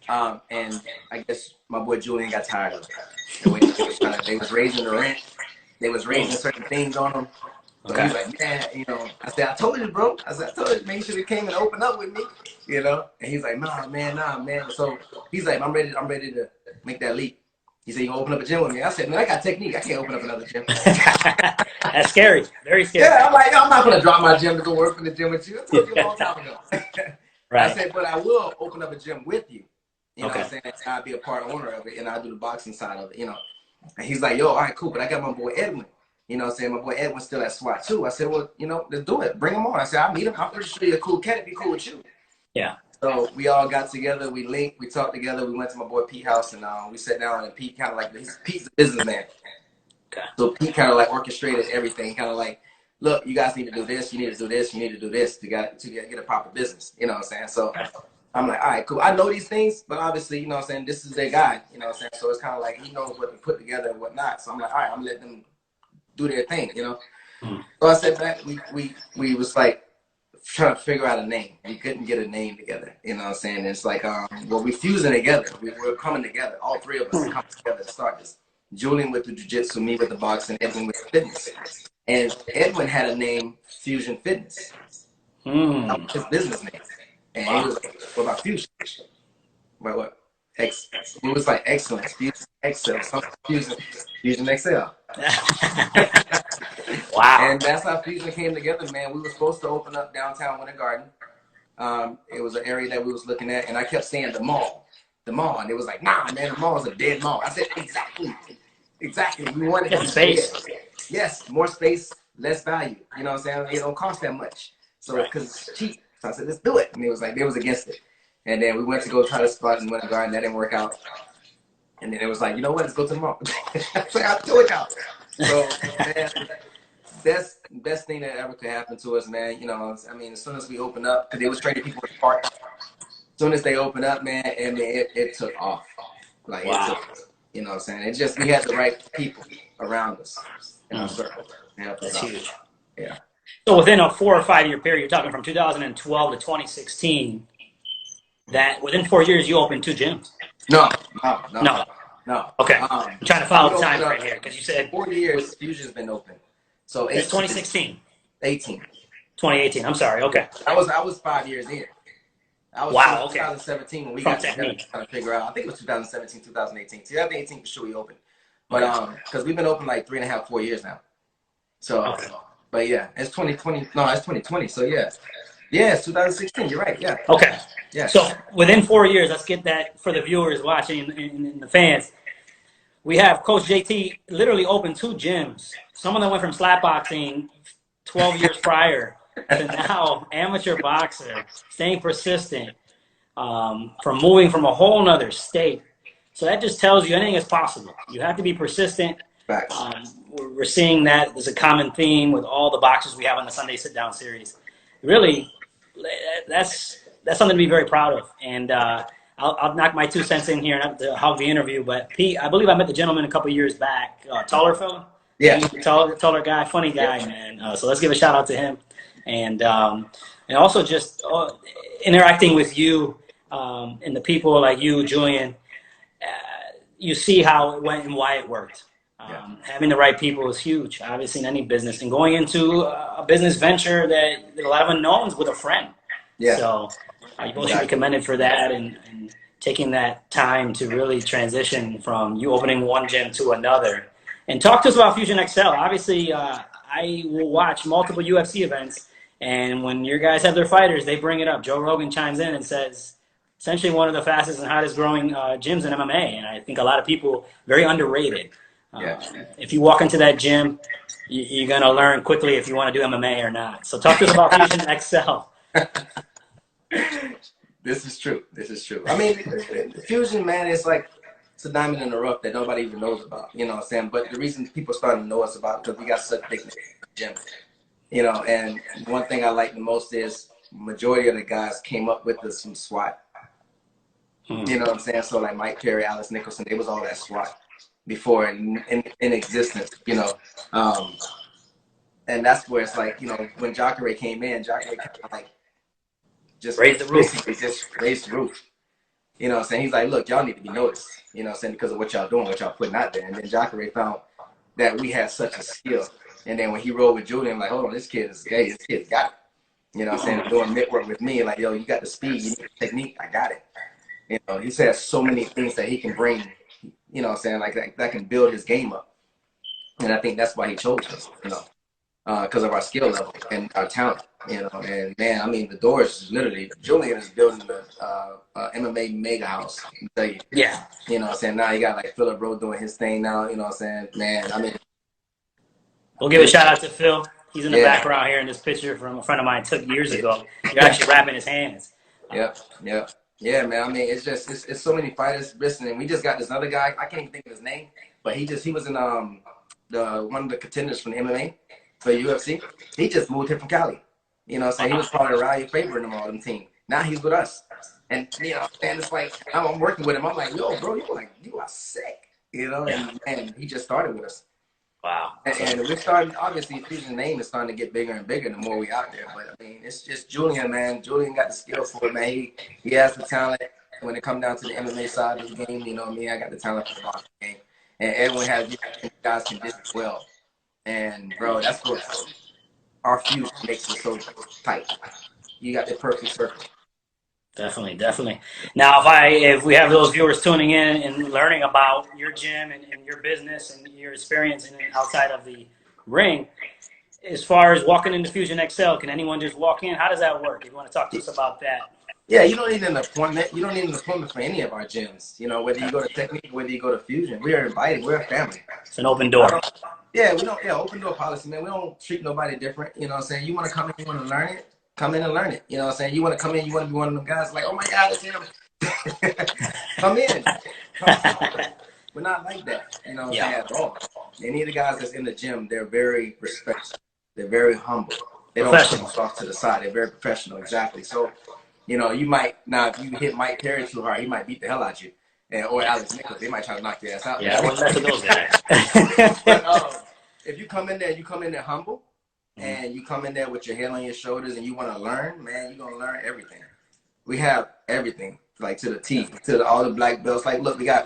And I guess my boy Julian got tired of it. The way they was raising the rent. They was raising certain things on them. So he's like, man, you know, I said, I told you, bro. I said, I told you, man, you should have came and opened up with me, you know? And he's like, nah, man. So he's like, I'm ready to make that leap. He said, you gonna open up a gym with me? I said, man, I got Teknique. I can't open up another gym. That's scary. Very scary. Yeah, I'm like, I'm not gonna drop my gym to go work in the gym with you. I told you a long time ago. Right. I said, but I will open up a gym with you. You know what I'm saying? I'll be a part owner of it and I'll do the boxing side of it, you know. And he's like, yo, all right, cool, but I got my boy Edwin. You know what I'm saying? My boy Edwin's still at SWAT too. I said, well, you know, let's do it. Bring him on. I said, I'll meet him. I'm pretty sure he's a cool cat. It'd be cool with you. Yeah. So we all got together. We linked. We talked together. We went to my boy Pete's house and we sat down and Pete kind of like, Pete's a businessman. Okay. So Pete kind of like orchestrated everything. Kind of like, look, you guys need to do this. You need to do this. You need to do this to get a proper business. You know what I'm saying? So I'm like, all right, cool. I know these things, but obviously, you know what I'm saying, this is their guy. You know what I'm saying? So it's kind of like he knows what to put together and whatnot. So I'm like, all right, I'm going to let them do their thing, you know? So I said back, we was like trying to figure out a name. We couldn't get a name together, you know what I'm saying? And it's like, well, we fusing together. We're coming together. All three of us are coming together to start this. Julian with the jiu-jitsu, me with the boxing, Edwin with the fitness. And Edwin had a name, Fusion Fitness. That was his business name. And he was like, what about Fusion? What? It was like excellence, Fusion, X-Cel, something Fusion X-Cel. Wow. And that's how Fusion came together, man. We were supposed to open up downtown Winter Garden. It was an area that we was looking at, and I kept saying the mall. And it was like, nah, man, the mall is a dead mall. I said, exactly. We wanted to space. Yes, more space, less value. You know what I'm saying? It don't cost that much. So, because it's cheap. So I said, let's do it. And it was like, they was against it. And then we went to go try to spot in Winter Garden. That didn't work out. And then it was like, you know what? Let's go to the mall. So I threw it out. So, man, that's the best thing that ever could happen to us, man. You know, I mean, as soon as we opened up, because they was training people in the park. As soon as they opened up, man, and it took off. Like, it took, you know what I'm saying? It just, we had the right people around us in our circle. That's huge. Yeah. So within a 4 or 5 year period, you're talking from 2012 to 2016, that within 4 years you opened 2 gyms. No. Okay. I'm trying to follow the time right here because you said 4 years. Fusion's been open. So it's 2016. 2018. I'm sorry. Okay. I was 5 years in. I was 2017 when we got together trying to figure out. I think it was 2017, 2018. 2018 for sure we opened. But because we've been open like 3.5, 4 years now. So, Okay. but yeah, it's 2020. No, it's 2020. So yeah, yeah, it's 2016. You're right. Yeah, Okay. yeah, So within 4 years, let's get that for the viewers watching and the fans. We have Coach JT literally opened 2 gyms. Someone that went from slap boxing 12 years prior to now amateur boxer, staying persistent, from moving from a whole nother state. So that just tells you anything is possible. You have to be persistent. facts. We're seeing that there's a common theme with all the boxers we have on the Sunday Sit Down series. Really, that's something to be very proud of. And I'll knock my 2 cents in here not to hog the interview. But Pete, I believe I met the gentleman a couple years back, taller fella. Yeah, Taller guy, funny guy, yeah. man. So let's give a shout out to him, and also just interacting with you and the people like you, Julian. You see how it went and why it worked. Having the right people is huge, obviously, in any business, and going into a business venture that a lot of unknowns with a friend. Yeah. So you both should be commended for that and taking that time to really transition from you opening one gym to another. And talk to us about Fusion X-Cel. Obviously, I will watch multiple UFC events, and when your guys have their fighters, they bring it up. Joe Rogan chimes in and says, essentially one of the fastest and hottest growing gyms in MMA, and I think a lot of people very underrated. If you walk into that gym, you're going to learn quickly if you want to do MMA or not. So talk to us about Fusion X-Cel. This is true. This is true. I mean, Fusion, man, it's like it's a diamond in the rough that nobody even knows about. You know what I'm saying? But the reason people starting to know us about it because we got such big gyms. You know, and one thing I like the most is majority of the guys came up with us from SWAT. You know what I'm saying? So like Mike Perry, Alex Nicholson, they was all that SWAT before in existence, you know. And that's where it's like, you know, when Jacare came in, Jacare kind of like just raised the roof. Just raised the roof. You know what I'm saying? He's like, look, y'all need to be noticed, you know what I'm saying, because of what y'all doing, what y'all putting out there. And then Jacare found that we had such a skill. And then when he rolled with Julian, like, hold on, this kid is gay. This kid's got it. You know what I'm saying? Doing network with me, like, yo, you got the speed, you need the technique, I got it. You know, he says so many things that he can bring, you know what I'm saying, like that can build his game up. And I think that's why he chose us, you know, because of our skill level and our talent, you know. And man, I mean, the doors literally, Julian is building the MMA mega house. I tell you. Yeah. You know what I'm saying? Now you got like Phillip Bro doing his thing now, you know what I'm saying? Man, I mean. We'll give a shout out to Phil. He's in the background here in this picture from a friend of mine took years ago. You're actually wrapping his hands. Yep. Yeah, man. I mean, it's just it's so many fighters listening. We just got this other guy. I can't even think of his name, but he was in the one of the contenders from the MMA for UFC. He just moved here from Cali. You know what I'm saying? He was part of the Rally Favorite and all them team. Now he's with us. And you know, and it's like I'm working with him. I'm like, yo, bro, you are sick. You know, and he just started with us. Wow. And we're starting, obviously, Fusion's name is starting to get bigger and bigger the more we out there. But, I mean, it's just Julian, man. Julian got the skill for it, man. He has the talent when it comes down to the MMA side of the game. You know what I mean? I got the talent for the boxing game. And everyone has guys can do it well. And, bro, that's what our Fusion makes it so tight. You got the perfect circle. Definitely. Now, if we have those viewers tuning in and learning about your gym and your business and your experience outside of the ring, as far as walking into Fusion X-Cel, can anyone just walk in? How does that work? If you want to talk to us about that. Yeah, you don't need an appointment. You don't need an appointment for any of our gyms. You know, whether you go to Teknique, whether you go to Fusion, we are invited. We're a family. It's an open door. Open door policy, man. We don't treat nobody different. You know what I'm saying? You want to come in, you want to learn it, come in and learn it. You know what I'm saying? You want to come in, you want to be one of them guys like, oh my God, it's him. Come in. We're not like that, you know what I'm saying, at all. Any of the guys that's in the gym, they're very respectful. They're very humble. They don't push off to the side. They're very professional, exactly. So, you know, you might, now if you hit Mike Perry too hard, he might beat the hell out of you. Or Alex Nichols, they might try to knock your ass out. Yeah, I wouldn't mess with those guys. But if you come in there humble, and you come in there with your head on your shoulders and you want to learn, man, you're going to learn everything. We have everything, like to the T, all the black belts. Like, look, we got,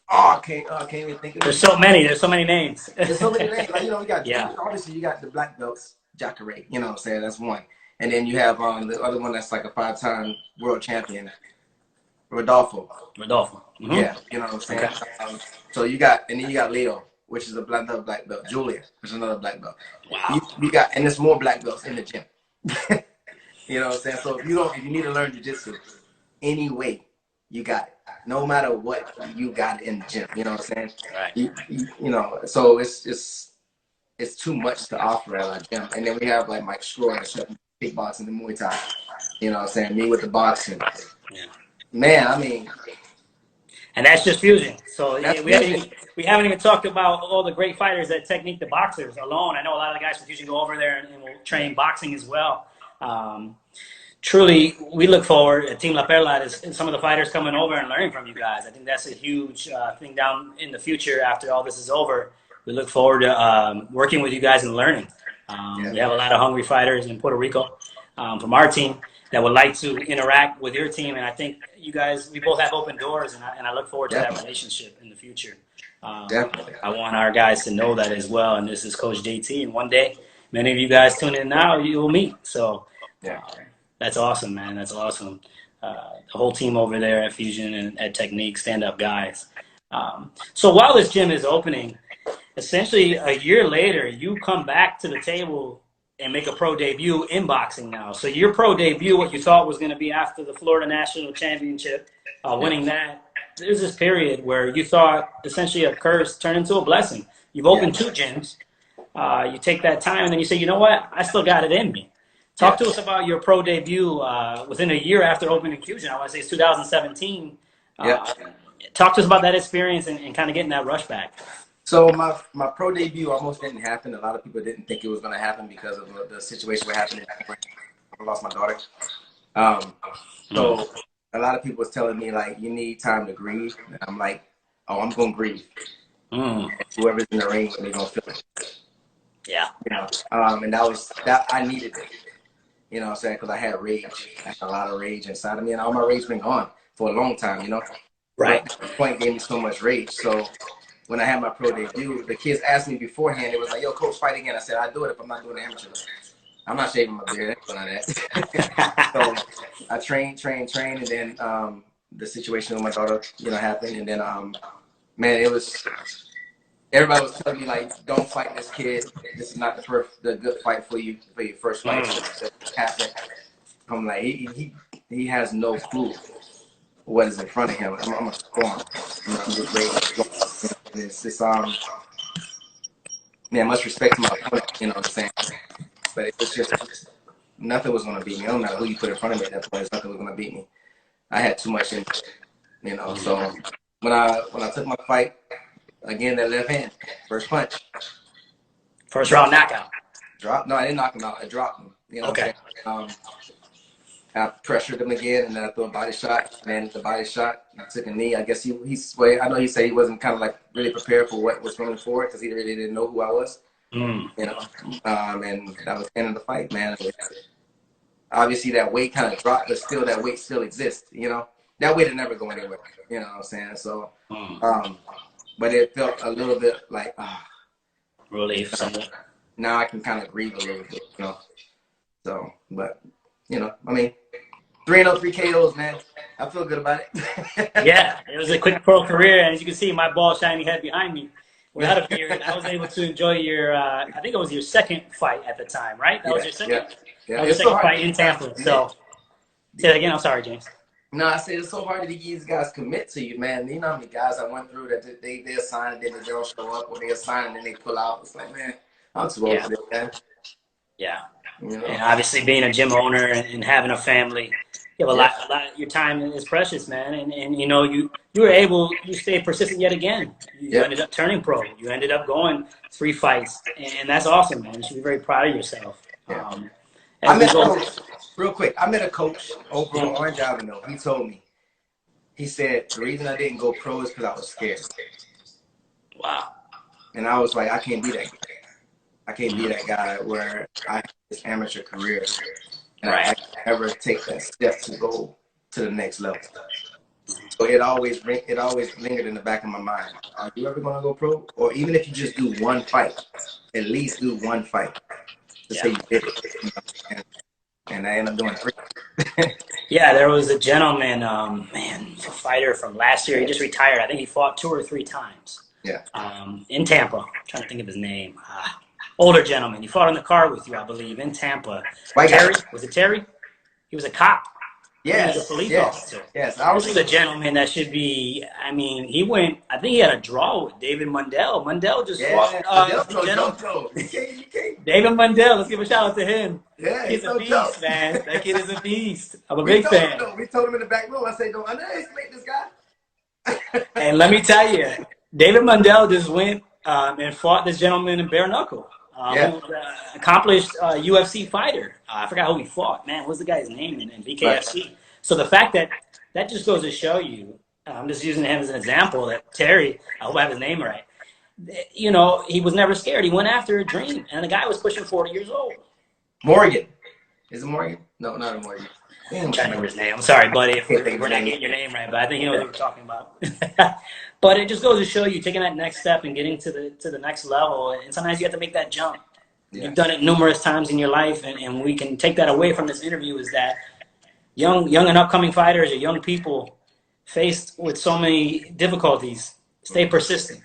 I can't even think of it. There's so many names. There's so many names. Like, you know, we got, obviously you got the black belts, Jacare, you know what I'm saying? That's one. And then you have the other one that's like a 5-time world champion. Rodolfo. Rodolfo. Mm-hmm. Yeah, you know what I'm saying? Okay. So you got, and then you got Leo, which is another black belt. Julia, which is another black belt. Wow. You got, and there's more black belts in the gym. You know what I'm saying? So if you need to learn jiu-jitsu, anyway, you got it. No matter what, you got it in the gym. You know what I'm saying? Right. You know, so it's too much to offer at our gym. And then we have like Mike Schroer and kickboxing and Muay Thai. You know what I'm saying? Me with the boxing. Yeah. Man, I mean. And that's just fusion. So That's we haven't even talked about all the great fighters at Technique, the boxers alone. I know a lot of the guys from Fusion go over there and will train boxing as well. Truly, we look forward at Team La Perla is some of the fighters coming over and learning from you guys. I think that's a huge thing down in the future after all this is over. We look forward to working with you guys and learning. We have a lot of hungry fighters in Puerto Rico from our team that would like to interact with your team. And I think you guys, we both have open doors, and I look forward to that relationship in the future. Definitely. I want our guys to know that as well. And this is Coach JT. And one day, many of you guys tune in now, you will meet. So that's awesome, man. That's awesome. The whole team over there at Fusion and at Technique, stand-up guys. So while this gym is opening, essentially a year later, you come back to the table and make a pro debut in boxing now. So your pro debut, what you thought was going to be after the Florida National Championship, winning that, there's this period where you thought essentially a curse turned into a blessing. You've opened 2 gyms. You take that time, and then you say, you know what? I still got it in me. Talk to us about your pro debut within a year after opening Fusion. I want to say it's 2017. Talk to us about that experience and kind of getting that rush back. So my pro debut almost didn't happen. A lot of people didn't think it was going to happen because of the situation what happened. I lost my daughter. So a lot of people was telling me, like, you need time to grieve. And I'm like, oh, I'm going to grieve. Whoever's in the ring, they're going to feel it. Yeah. You know, and that I needed it. You know what I'm saying? Because I had rage. I had a lot of rage inside of me. And all my rage been gone for a long time, you know? Right. But this point gave me so much rage. So when I had my pro debut, the kids asked me beforehand. It was like, yo, coach, fight again. I said, I'll do it if I'm not doing the amateur. I'm not shaving my beard. None of that. So I trained, and then the situation with my daughter, you know, happened. And then, man, it was, everybody was telling me, like, don't fight this kid. This is not the good fight for you, for your first fight. I'm like, he has no clue what is in front of him. I'm a storm. I'm just ready to go. It's just, man, much respect to my opponent, you know what I'm saying? But it was just, nothing was going to beat me. No matter who you put in front of me at that point, nothing was going to beat me. I had too much in, you know. So when I took my fight, again, that left hand, first punch. First round knockout. No, I didn't knock him out. I dropped him. You know what I'm saying? I pressured him again, and then I threw a body shot. And the body shot, I took a knee. I guess I know he said he wasn't kind of like really prepared for what was coming forward because he really didn't know who I was. You know, and that was the end of the fight, man. Obviously, that weight kind of dropped, but still, that weight still exists. You know, that weight will never go anywhere. You know what I'm saying? So, but it felt a little bit like relief. Now I can kind of breathe a little bit, you know. So, but you know, I mean, 3-0, 3 KOs, man. I feel good about it. Yeah, it was a quick pro career, and as you can see, my ball shiny head behind me. Without a beard, I was able to enjoy your, I think it was your second fight at the time, right? That was your second? Yeah. That was your second fight in Tampa. So, say that again. I'm sorry, James. No, I said it's so hard to get these guys commit to you, man. You know how many guys I went through that they assign and then they don't show up, or they assign and then they pull out. It's like, man, I'm too old for this, man. Yeah. You know? And obviously being a gym owner and having a family, you have a lot, your time is precious, man. And you know, you stayed persistent yet again. You ended up turning pro. You ended up going 3 fights. And that's awesome, man. You should be very proud of yourself. Real quick, I met a coach over on Orange Avenue. He told me, he said, the reason I didn't go pro is because I was scared. Wow. And I was like, I can't be that guy. I can't be that guy where I have this amateur career and I can't ever take that step to go to the next level. So it always lingered in the back of my mind. Are you ever going to go pro? Or even if you just do one fight, at least do one fight to say you did it. And I ended up doing 3. Yeah, there was a gentleman, man, a fighter from last year. He just retired. I think he fought 2 or 3 times. Yeah. In Tampa. I'm trying to think of his name. Older gentleman. He fought in the car with you, I believe, in Tampa. White guy. Terry? Was it Terry? He was a cop. He was a Yes. police Yes. officer. Yes. This is a gentleman that should be. I mean, he went. I think he had a draw with David Mundell. Mundell just fought. You can't. David Mundell. Let's give a shout out to him. Yeah, He's he's a no beast, joke. man. That kid is a beast. I'm a big fan. We told him in the back room. I said, "Don't underestimate this guy." And let me tell you, David Mundell just went and fought this gentleman in bare knuckle. Who was an accomplished UFC fighter. I forgot who he fought. Man, what's the guy's name in BKFC? Right. So the fact that just goes to show you, I'm just using him as an example, that Terry, I hope I have his name right, you know, he was never scared. He went after a dream, and the guy was pushing 40 years old. Morgan. Is it Morgan? No, not a Morgan. I'm trying to remember his name. I'm sorry, buddy, if we're not getting your name right, but I think you know what we're talking about. But it just goes to show you taking that next step and getting to the next level. And sometimes you have to make that jump. Yeah. You've done it numerous times in your life, and we can take that away from this interview is that young and upcoming fighters or young people faced with so many difficulties, stay persistent.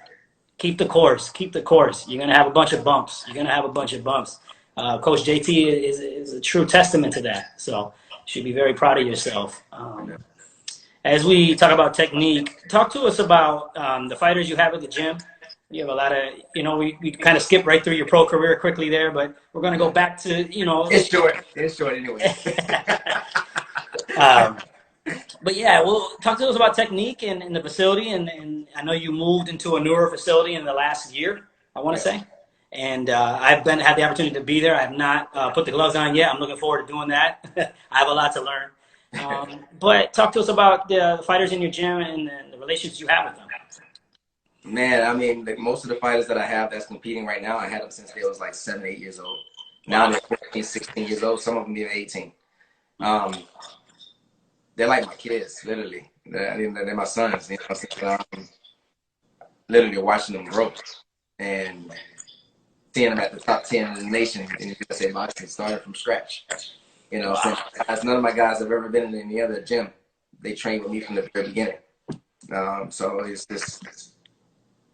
Keep the course. Keep the course. You're going to have a bunch of bumps. Coach JT is a true testament to that. So you should be very proud of yourself. As we talk about technique, talk to us about the fighters you have at the gym. You have a lot of, you know, we kind of skipped right through your pro career quickly there, but we're going to go back to, you know. It's short anyway. But yeah, well, talk to us about technique and the facility. And I know you moved into a newer facility in the last year, I want to say. And I've had the opportunity to be there. I have not put the gloves on yet. I'm looking forward to doing that. I have a lot to learn. But talk to us about the fighters in your gym and the relationships you have with them. Man, I mean, most of the fighters that I have that's competing right now, I had them since they was like 7, 8 years old. Now they're 14, 16 years old. Some of them even 18. They're like my kids, literally. They're my sons. You know, literally watching them grow and seeing them at the top 10 in the nation in the USA boxing, starting from scratch. You know, as none of my guys have ever been in any other gym. They trained with me from the very beginning. So it's just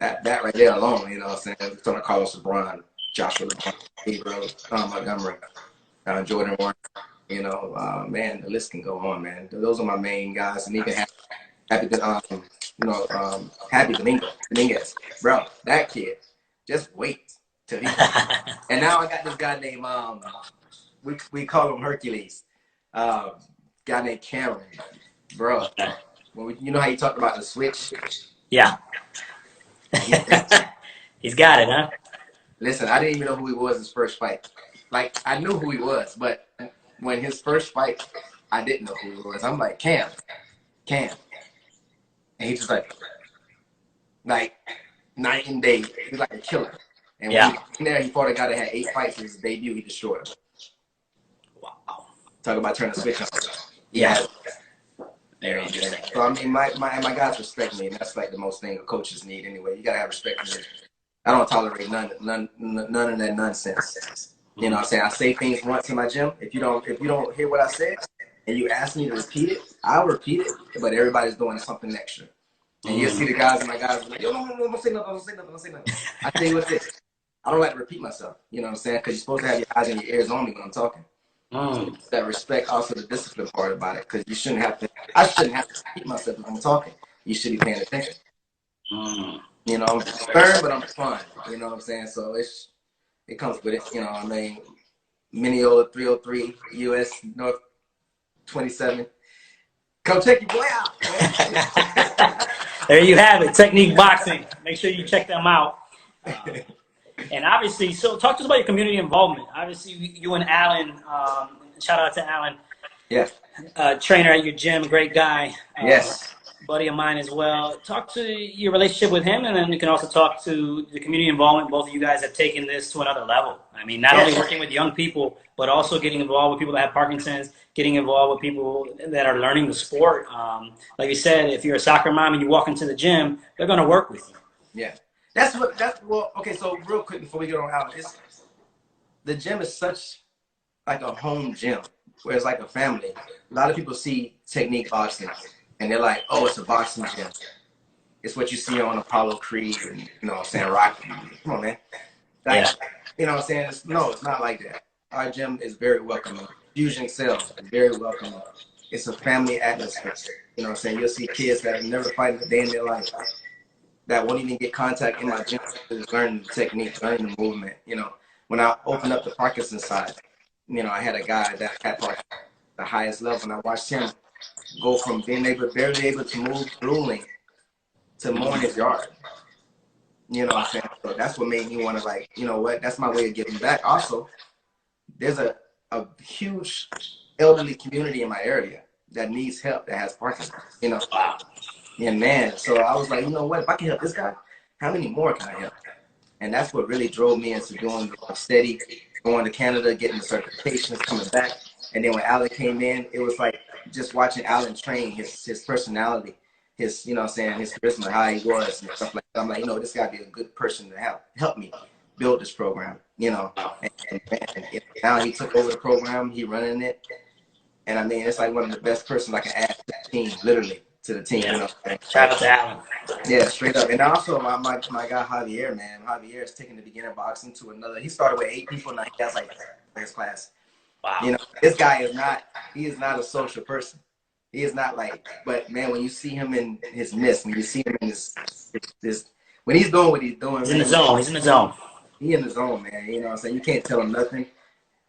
that right there alone, you know what I'm saying? Tony Carlos LeBron, Joshua LeBron, Gabriel Montgomery, Jordan Warren, you know, man, the list can go on, man. Those are my main guys. And even Happy Dominguez. Bro, that kid, just wait till he And now I got this guy named we call him Hercules. Guy named Cameron, bro. You know how you talked about the switch? Yeah. He's got it, huh? Listen, I didn't even know who he was his first fight. Like, I knew who he was, but when his first fight, I didn't know who he was. I'm like, Cam. And he's just like night and day. He's like a killer. And when he there, he fought a guy that had 8 fights in his debut. He destroyed him. Wow. Talk about turning the switch on. Yeah. Very interesting. So I mean, my guys respect me, and that's like the most thing coaches need anyway. You gotta have respect for me. I don't tolerate none of that nonsense. You know what I'm saying? I say things once in my gym. If you don't hear what I said and you ask me to repeat it, I'll repeat it. But everybody's doing something extra. And you'll see the guys and my guys are like, yo, no, don't say nothing. I tell you what this. I don't like to repeat myself. You know what I'm saying? Because you're supposed to have your eyes and your ears on me when I'm talking. So that respect, also the discipline part about it, because I shouldn't have to repeat myself when I'm talking. You should be paying attention. You know, I'm stern, but I'm fun. You know what I'm saying? So it comes with it. You know what I mean? Minneola 303, US North 27. Come check your boy out. There you have it, Technique Boxing. Make sure you check them out. And obviously, so talk to us about your community involvement. Obviously, you and Alan, shout out to Alan. Yes. Trainer at your gym, great guy. Yes. Buddy of mine as well. Talk to your relationship with him, and then you can also talk to the community involvement. Both of you guys have taken this to another level. I mean, not only working with young people, but also getting involved with people that have Parkinson's, getting involved with people that are learning the sport. Like you said, if you're a soccer mom and you walk into the gym, they're going to work with you. Yeah. Okay, so real quick before we get on out, the gym is such like a home gym where it's like a family. A lot of people see Technique boxing and they're like, oh, it's a boxing gym. It's what you see on Apollo Creed and, you know what I'm saying, Rocky. Come on, man. Like, Yeah. you know what I'm saying? No, it's not like that. Our gym is very welcoming. Fusion X-Cel is very welcoming. It's a family atmosphere. You know what I'm saying? You'll see kids that have never fight a day in their life that won't even get contact in my gym, learning the technique, learning the movement. You know, when I opened up the Parkinson side, you know, I had a guy that had Parkinson at the highest level, and I watched him go from being barely able to move, drooling, to mowing his yard. You know what I'm saying? So that's what made me want to, like, you know what, that's my way of giving back. Also, there's a huge elderly community in my area that needs help, that has Parkinson's, you know. Yeah, man. So I was like, you know what, if I can help this guy, how many more can I help? And that's what really drove me into doing the steady, going to Canada, getting the certifications, coming back. And then when Alan came in, it was like just watching Alan train, his personality, his, you know what I'm saying, his charisma, how he was and stuff like that. I'm like, you know, this guy be a good person to help me build this program, you know. And now he took over the program, he running it. And I mean, it's like one of the best persons I can add to the team, literally, to the team. Yeah. You know? Shout out to Alan. Yeah, straight up. And also my guy Javier, man. Javier is taking the beginner boxing to another. He started with 8 people, now he has like his class. Wow. You know, this guy is not a social person. He is not like, but man, when you see him in his mist, when you see him in this when he's doing what he's doing, He's in the zone. He's in the zone. He in the zone, man. You know what I'm saying? You can't tell him nothing.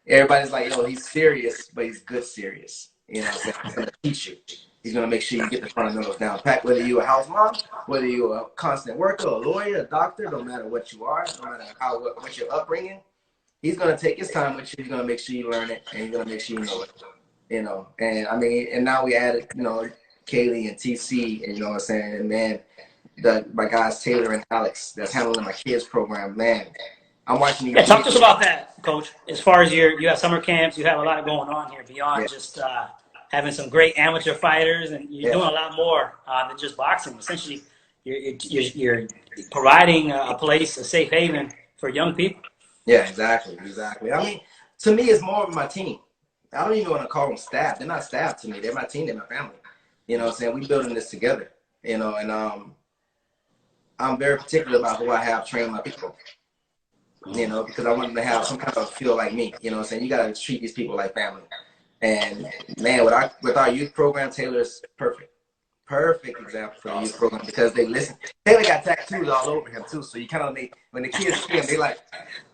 Everybody's like, yo, he's serious, but he's good serious. You know what I'm saying? He's gonna teach you. He's gonna make sure you get the fundamentals down pat. Whether you're a house mom, whether you're a constant worker, a lawyer, a doctor, no matter what you are, no matter what your upbringing, he's gonna take his time with you. He's gonna make sure you learn it, and he's gonna make sure you know it. You know, and I mean, and now we added, you know, Kaylee and TC, and you know what I'm saying, and man, my guys Taylor and Alex that's handling my kids program, man. I'm watching these. Yeah, talk to us about that, Coach. As far as you have summer camps, you have a lot going on here beyond just having some great amateur fighters, and you're doing a lot more than just boxing. Essentially, you're providing a place, a safe haven for young people. Yeah, exactly. I mean, to me, it's more of my team. I don't even want to call them staff. They're not staff to me. They're my team. They're my family. You know what I'm saying? We building this together. You know, and I'm very particular about who I have train my people. You know, because I want them to have some kind of feel like me. You know what I'm saying? You got to treat these people like family. And man, with our youth program, Taylor's perfect. Perfect example for the youth program because they listen. Taylor got tattoos all over him too, so you kind of when the kids see him, they like.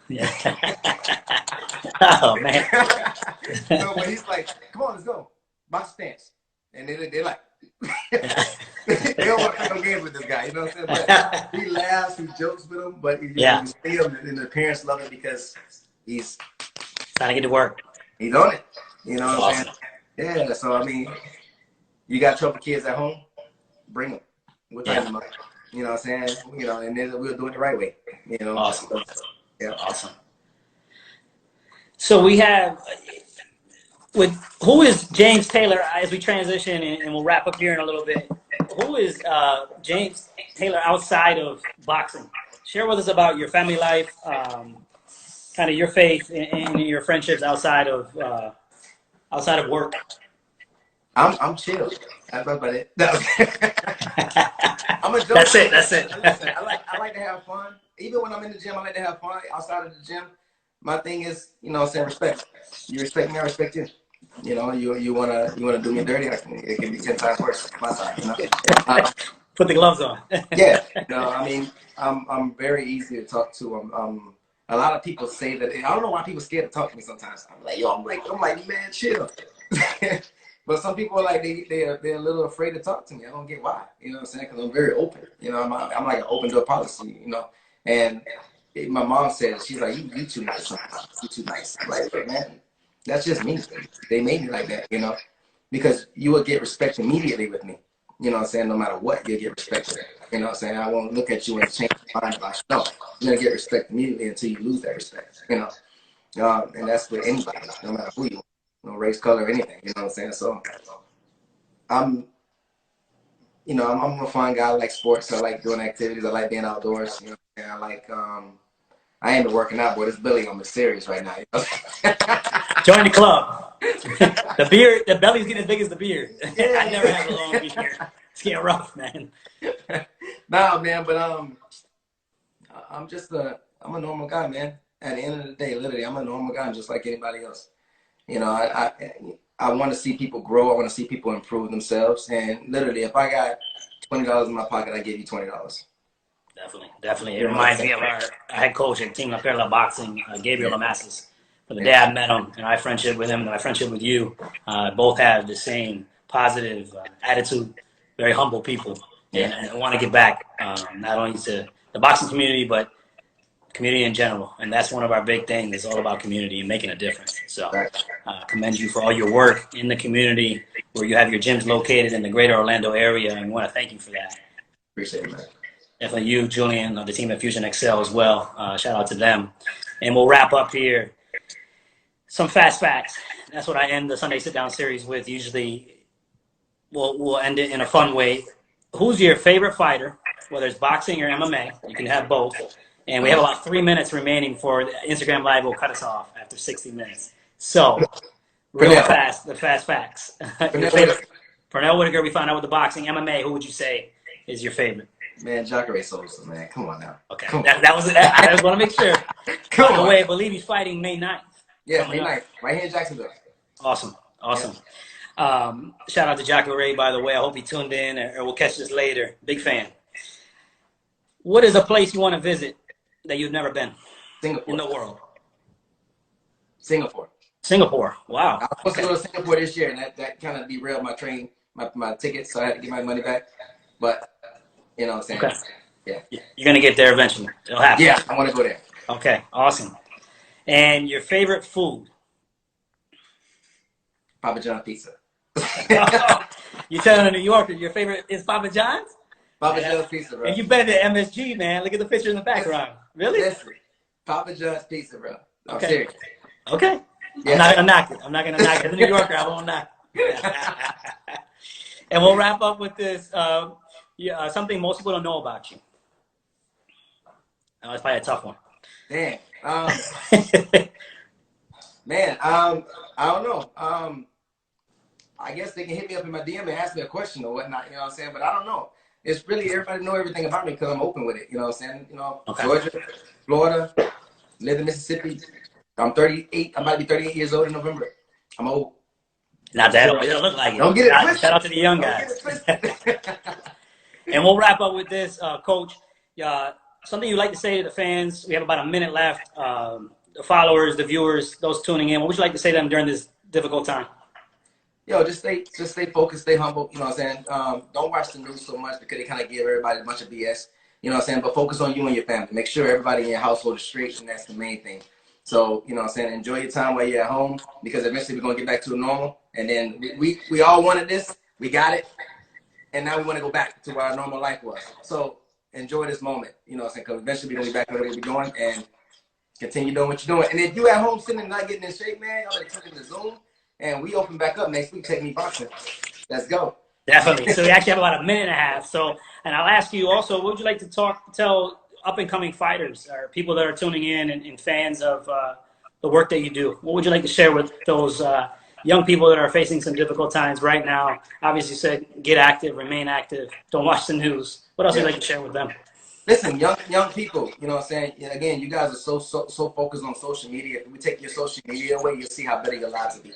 Yeah. Oh man. So when he's like, "Come on, let's go, box stance," and they're like, they don't want to play no games with this guy. You know what I'm saying? But he laughs, he jokes with him, but you see him, and the parents love it because he's trying to get to work. He's on it. You know what I'm saying? Yeah. So I mean, you got trouble kids at home, bring them. We'll tighten them up. You know what I'm saying? You know, and then we'll do it the right way. You know. Awesome. So, yeah. Awesome. So we have who is James Taylor as we transition and we'll wrap up here in a little bit. Who is James Taylor outside of boxing? Share with us about your family life, kind of your faith and your friendships outside of work. I'm chill. That's about it. No. I'm a joker. That's it. Listen, I like to have fun. Even when I'm in the gym, I like to have fun. Outside of the gym, my thing is, you know, saying respect. You respect me, I respect you. You know, you wanna do me dirty, it can be 10 times worse. My side, you know. Put the gloves on. Yeah. No, I mean, I'm very easy to talk to. A lot of people say that. I don't know why people scared to talk to me sometimes. I'm like, man, chill. But some people are like they're a little afraid to talk to me. I don't get why. You know what I'm saying? Because I'm very open. You know, I'm like an open door policy. You know, and my mom said, she's like, you too nice. You too nice. I'm like, look, man, that's just me. They made me like that. You know, because you will get respect immediately with me. You know what I'm saying? No matter what, you'll get respect. You know what I'm saying? I won't look at you and change my mind about no. You're gonna get respect immediately until you lose that respect. You know, and that's with anybody, no matter who you are. No race, color, anything, you know what I'm saying? So I'm a fun guy. I like sports. I like doing activities. I like being outdoors. You know, and I like I ain't been working out, boy. This belly on me serious right now. You know? Join the club. The beard, the belly's getting as big as the beard. Yeah. I never had a long beard. It's getting rough, man. Nah, man, but I'm a normal guy, man. At the end of the day, literally, I'm a normal guy, just like anybody else. You know, I want to see people grow. I want to see people improve themselves. And literally, if I got $20 in my pocket, I give you $20. Definitely. It reminds me of our head coach at Team La Perla Boxing, Gabriel Lamassus. From the day I met him, and my friendship with him, and my friendship with you, both have the same positive attitude, very humble people. And I want to give back not only to the boxing community, but community in general. And that's one of our big things. It's all about community and making a difference. So commend you for all your work in the community where you have your gyms located in the greater Orlando area. And we want to thank you for that. Appreciate it, man. Definitely you, Julian, the team at Fusion X-Cel as well. Shout out to them. And we'll wrap up here. Some fast facts. That's what I end the Sunday Sit Down series with. Usually we'll end it in a fun way. Who's your favorite fighter, whether it's boxing or MMA? You can have both. And we have about 3 minutes remaining for Instagram Live. Will cut us off after 60 minutes. So, real fast, the fast facts. Your favorite, Pernell Whitaker, we found out with the boxing. MMA, who would you say is your favorite? Man, Jacare Souza, man. Come on now. Okay, that was it. I just want to make sure. By the way, I believe he's fighting May 9th. Yeah, May 9th, right here in Jacksonville. Awesome. Shout out to Jacare, by the way. I hope he tuned in, or we'll catch this later. Big fan. What is a place you want to visit that you've never been? Singapore. In the world. Singapore. Wow. I was supposed to go to Singapore this year, and that kind of derailed my my tickets, so I had to get my money back. But, you know what I'm saying? Okay. Yeah. You're going to get there eventually. It'll happen. Yeah, I want to go there. Okay, awesome. And your favorite food? Papa John's pizza. You're telling a New Yorker your favorite is Papa John's? Papa John's pizza, bro. And you've been to MSG, man. Look at the picture in the background. Really? Yes. Papa John's pizza, bro. I'm Okay. serious. Okay. Yeah. I'm not going to knock it. I'm not going to knock it. As a New Yorker, I won't knock it. And we'll wrap up with this. Something most people don't know about you. It's probably a tough one. Damn. Man, I don't know. I guess they can hit me up in my DM and ask me a question or whatnot, you know what I'm saying? But I don't know. It's really, everybody know everything about me because I'm open with it, you know what I'm saying? You know, Okay. Georgia, Florida, live in Mississippi. I'm 38. I'm about to be 38 years old in November. I'm old. Not that old. It don't look like it. Don't get it twisted. Shout out to the young guys. And we'll wrap up with this, Coach. Something you'd like to say to the fans? We have about a minute left. The followers, the viewers, those tuning in. What would you like to say to them during this difficult time? Yo, just stay focused, stay humble. You know what I'm saying? Don't watch the news so much because they kind of give everybody a bunch of BS. You know what I'm saying? But focus on you and your family. Make sure everybody in your household is straight, and that's the main thing. So, you know what I'm saying? Enjoy your time while you're at home because eventually we're going to get back to the normal. And then we all wanted this. We got it. And now we want to go back to what our normal life was. So enjoy this moment. You know what I'm saying? Because eventually we're going to be back to what we're doing and continue doing what you're doing. And if you at home sitting and not getting in shape, man, y'all better click in the Zoom. And we open back up next week, Technique Boxing. Let's go. Definitely. So we actually have about a minute and a half. So, and I'll ask you also, what would you like to tell up-and-coming fighters or people that are tuning in and fans of the work that you do? What would you like to share with those young people that are facing some difficult times right now? Obviously, you said get active, remain active, don't watch the news. What else would you like to share with them? Listen, young people, you know what I'm saying? Again, you guys are so focused on social media. If we take your social media away, you'll see how better your lives will be.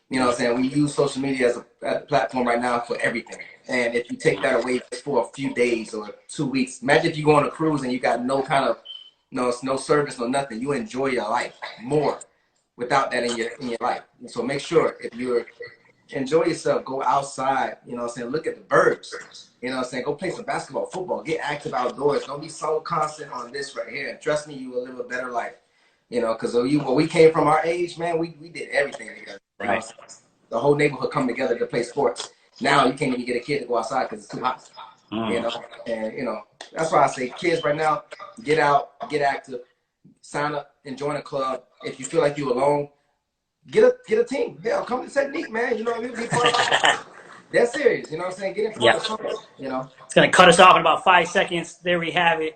You know what I'm saying? We use social media as a platform right now for everything. And if you take that away for a few days or 2 weeks, imagine if you go on a cruise and you got no kind of no service, no nothing. You enjoy your life more without that in your life. And so make sure if you're enjoy yourself, go outside, you know what I'm saying? Look at the birds. You know what I'm saying? Go play some basketball, football, get active outdoors. Don't be so constant on this right here. Trust me, you will live a better life. You know, because when we came from our age, man, we did everything together. Right. You know, the whole neighborhood come together to play sports. Now you can't even get a kid to go outside because it's too hot. You know, and you know that's why I say kids right now, get out, get active, sign up, and join a club. If you feel like you're alone, get a team. Hell, come to Technique, man. You know what I mean? Be part of That's serious. You know what I'm saying? Get in front of something. You know, it's gonna cut us off in about 5 seconds. There we have it.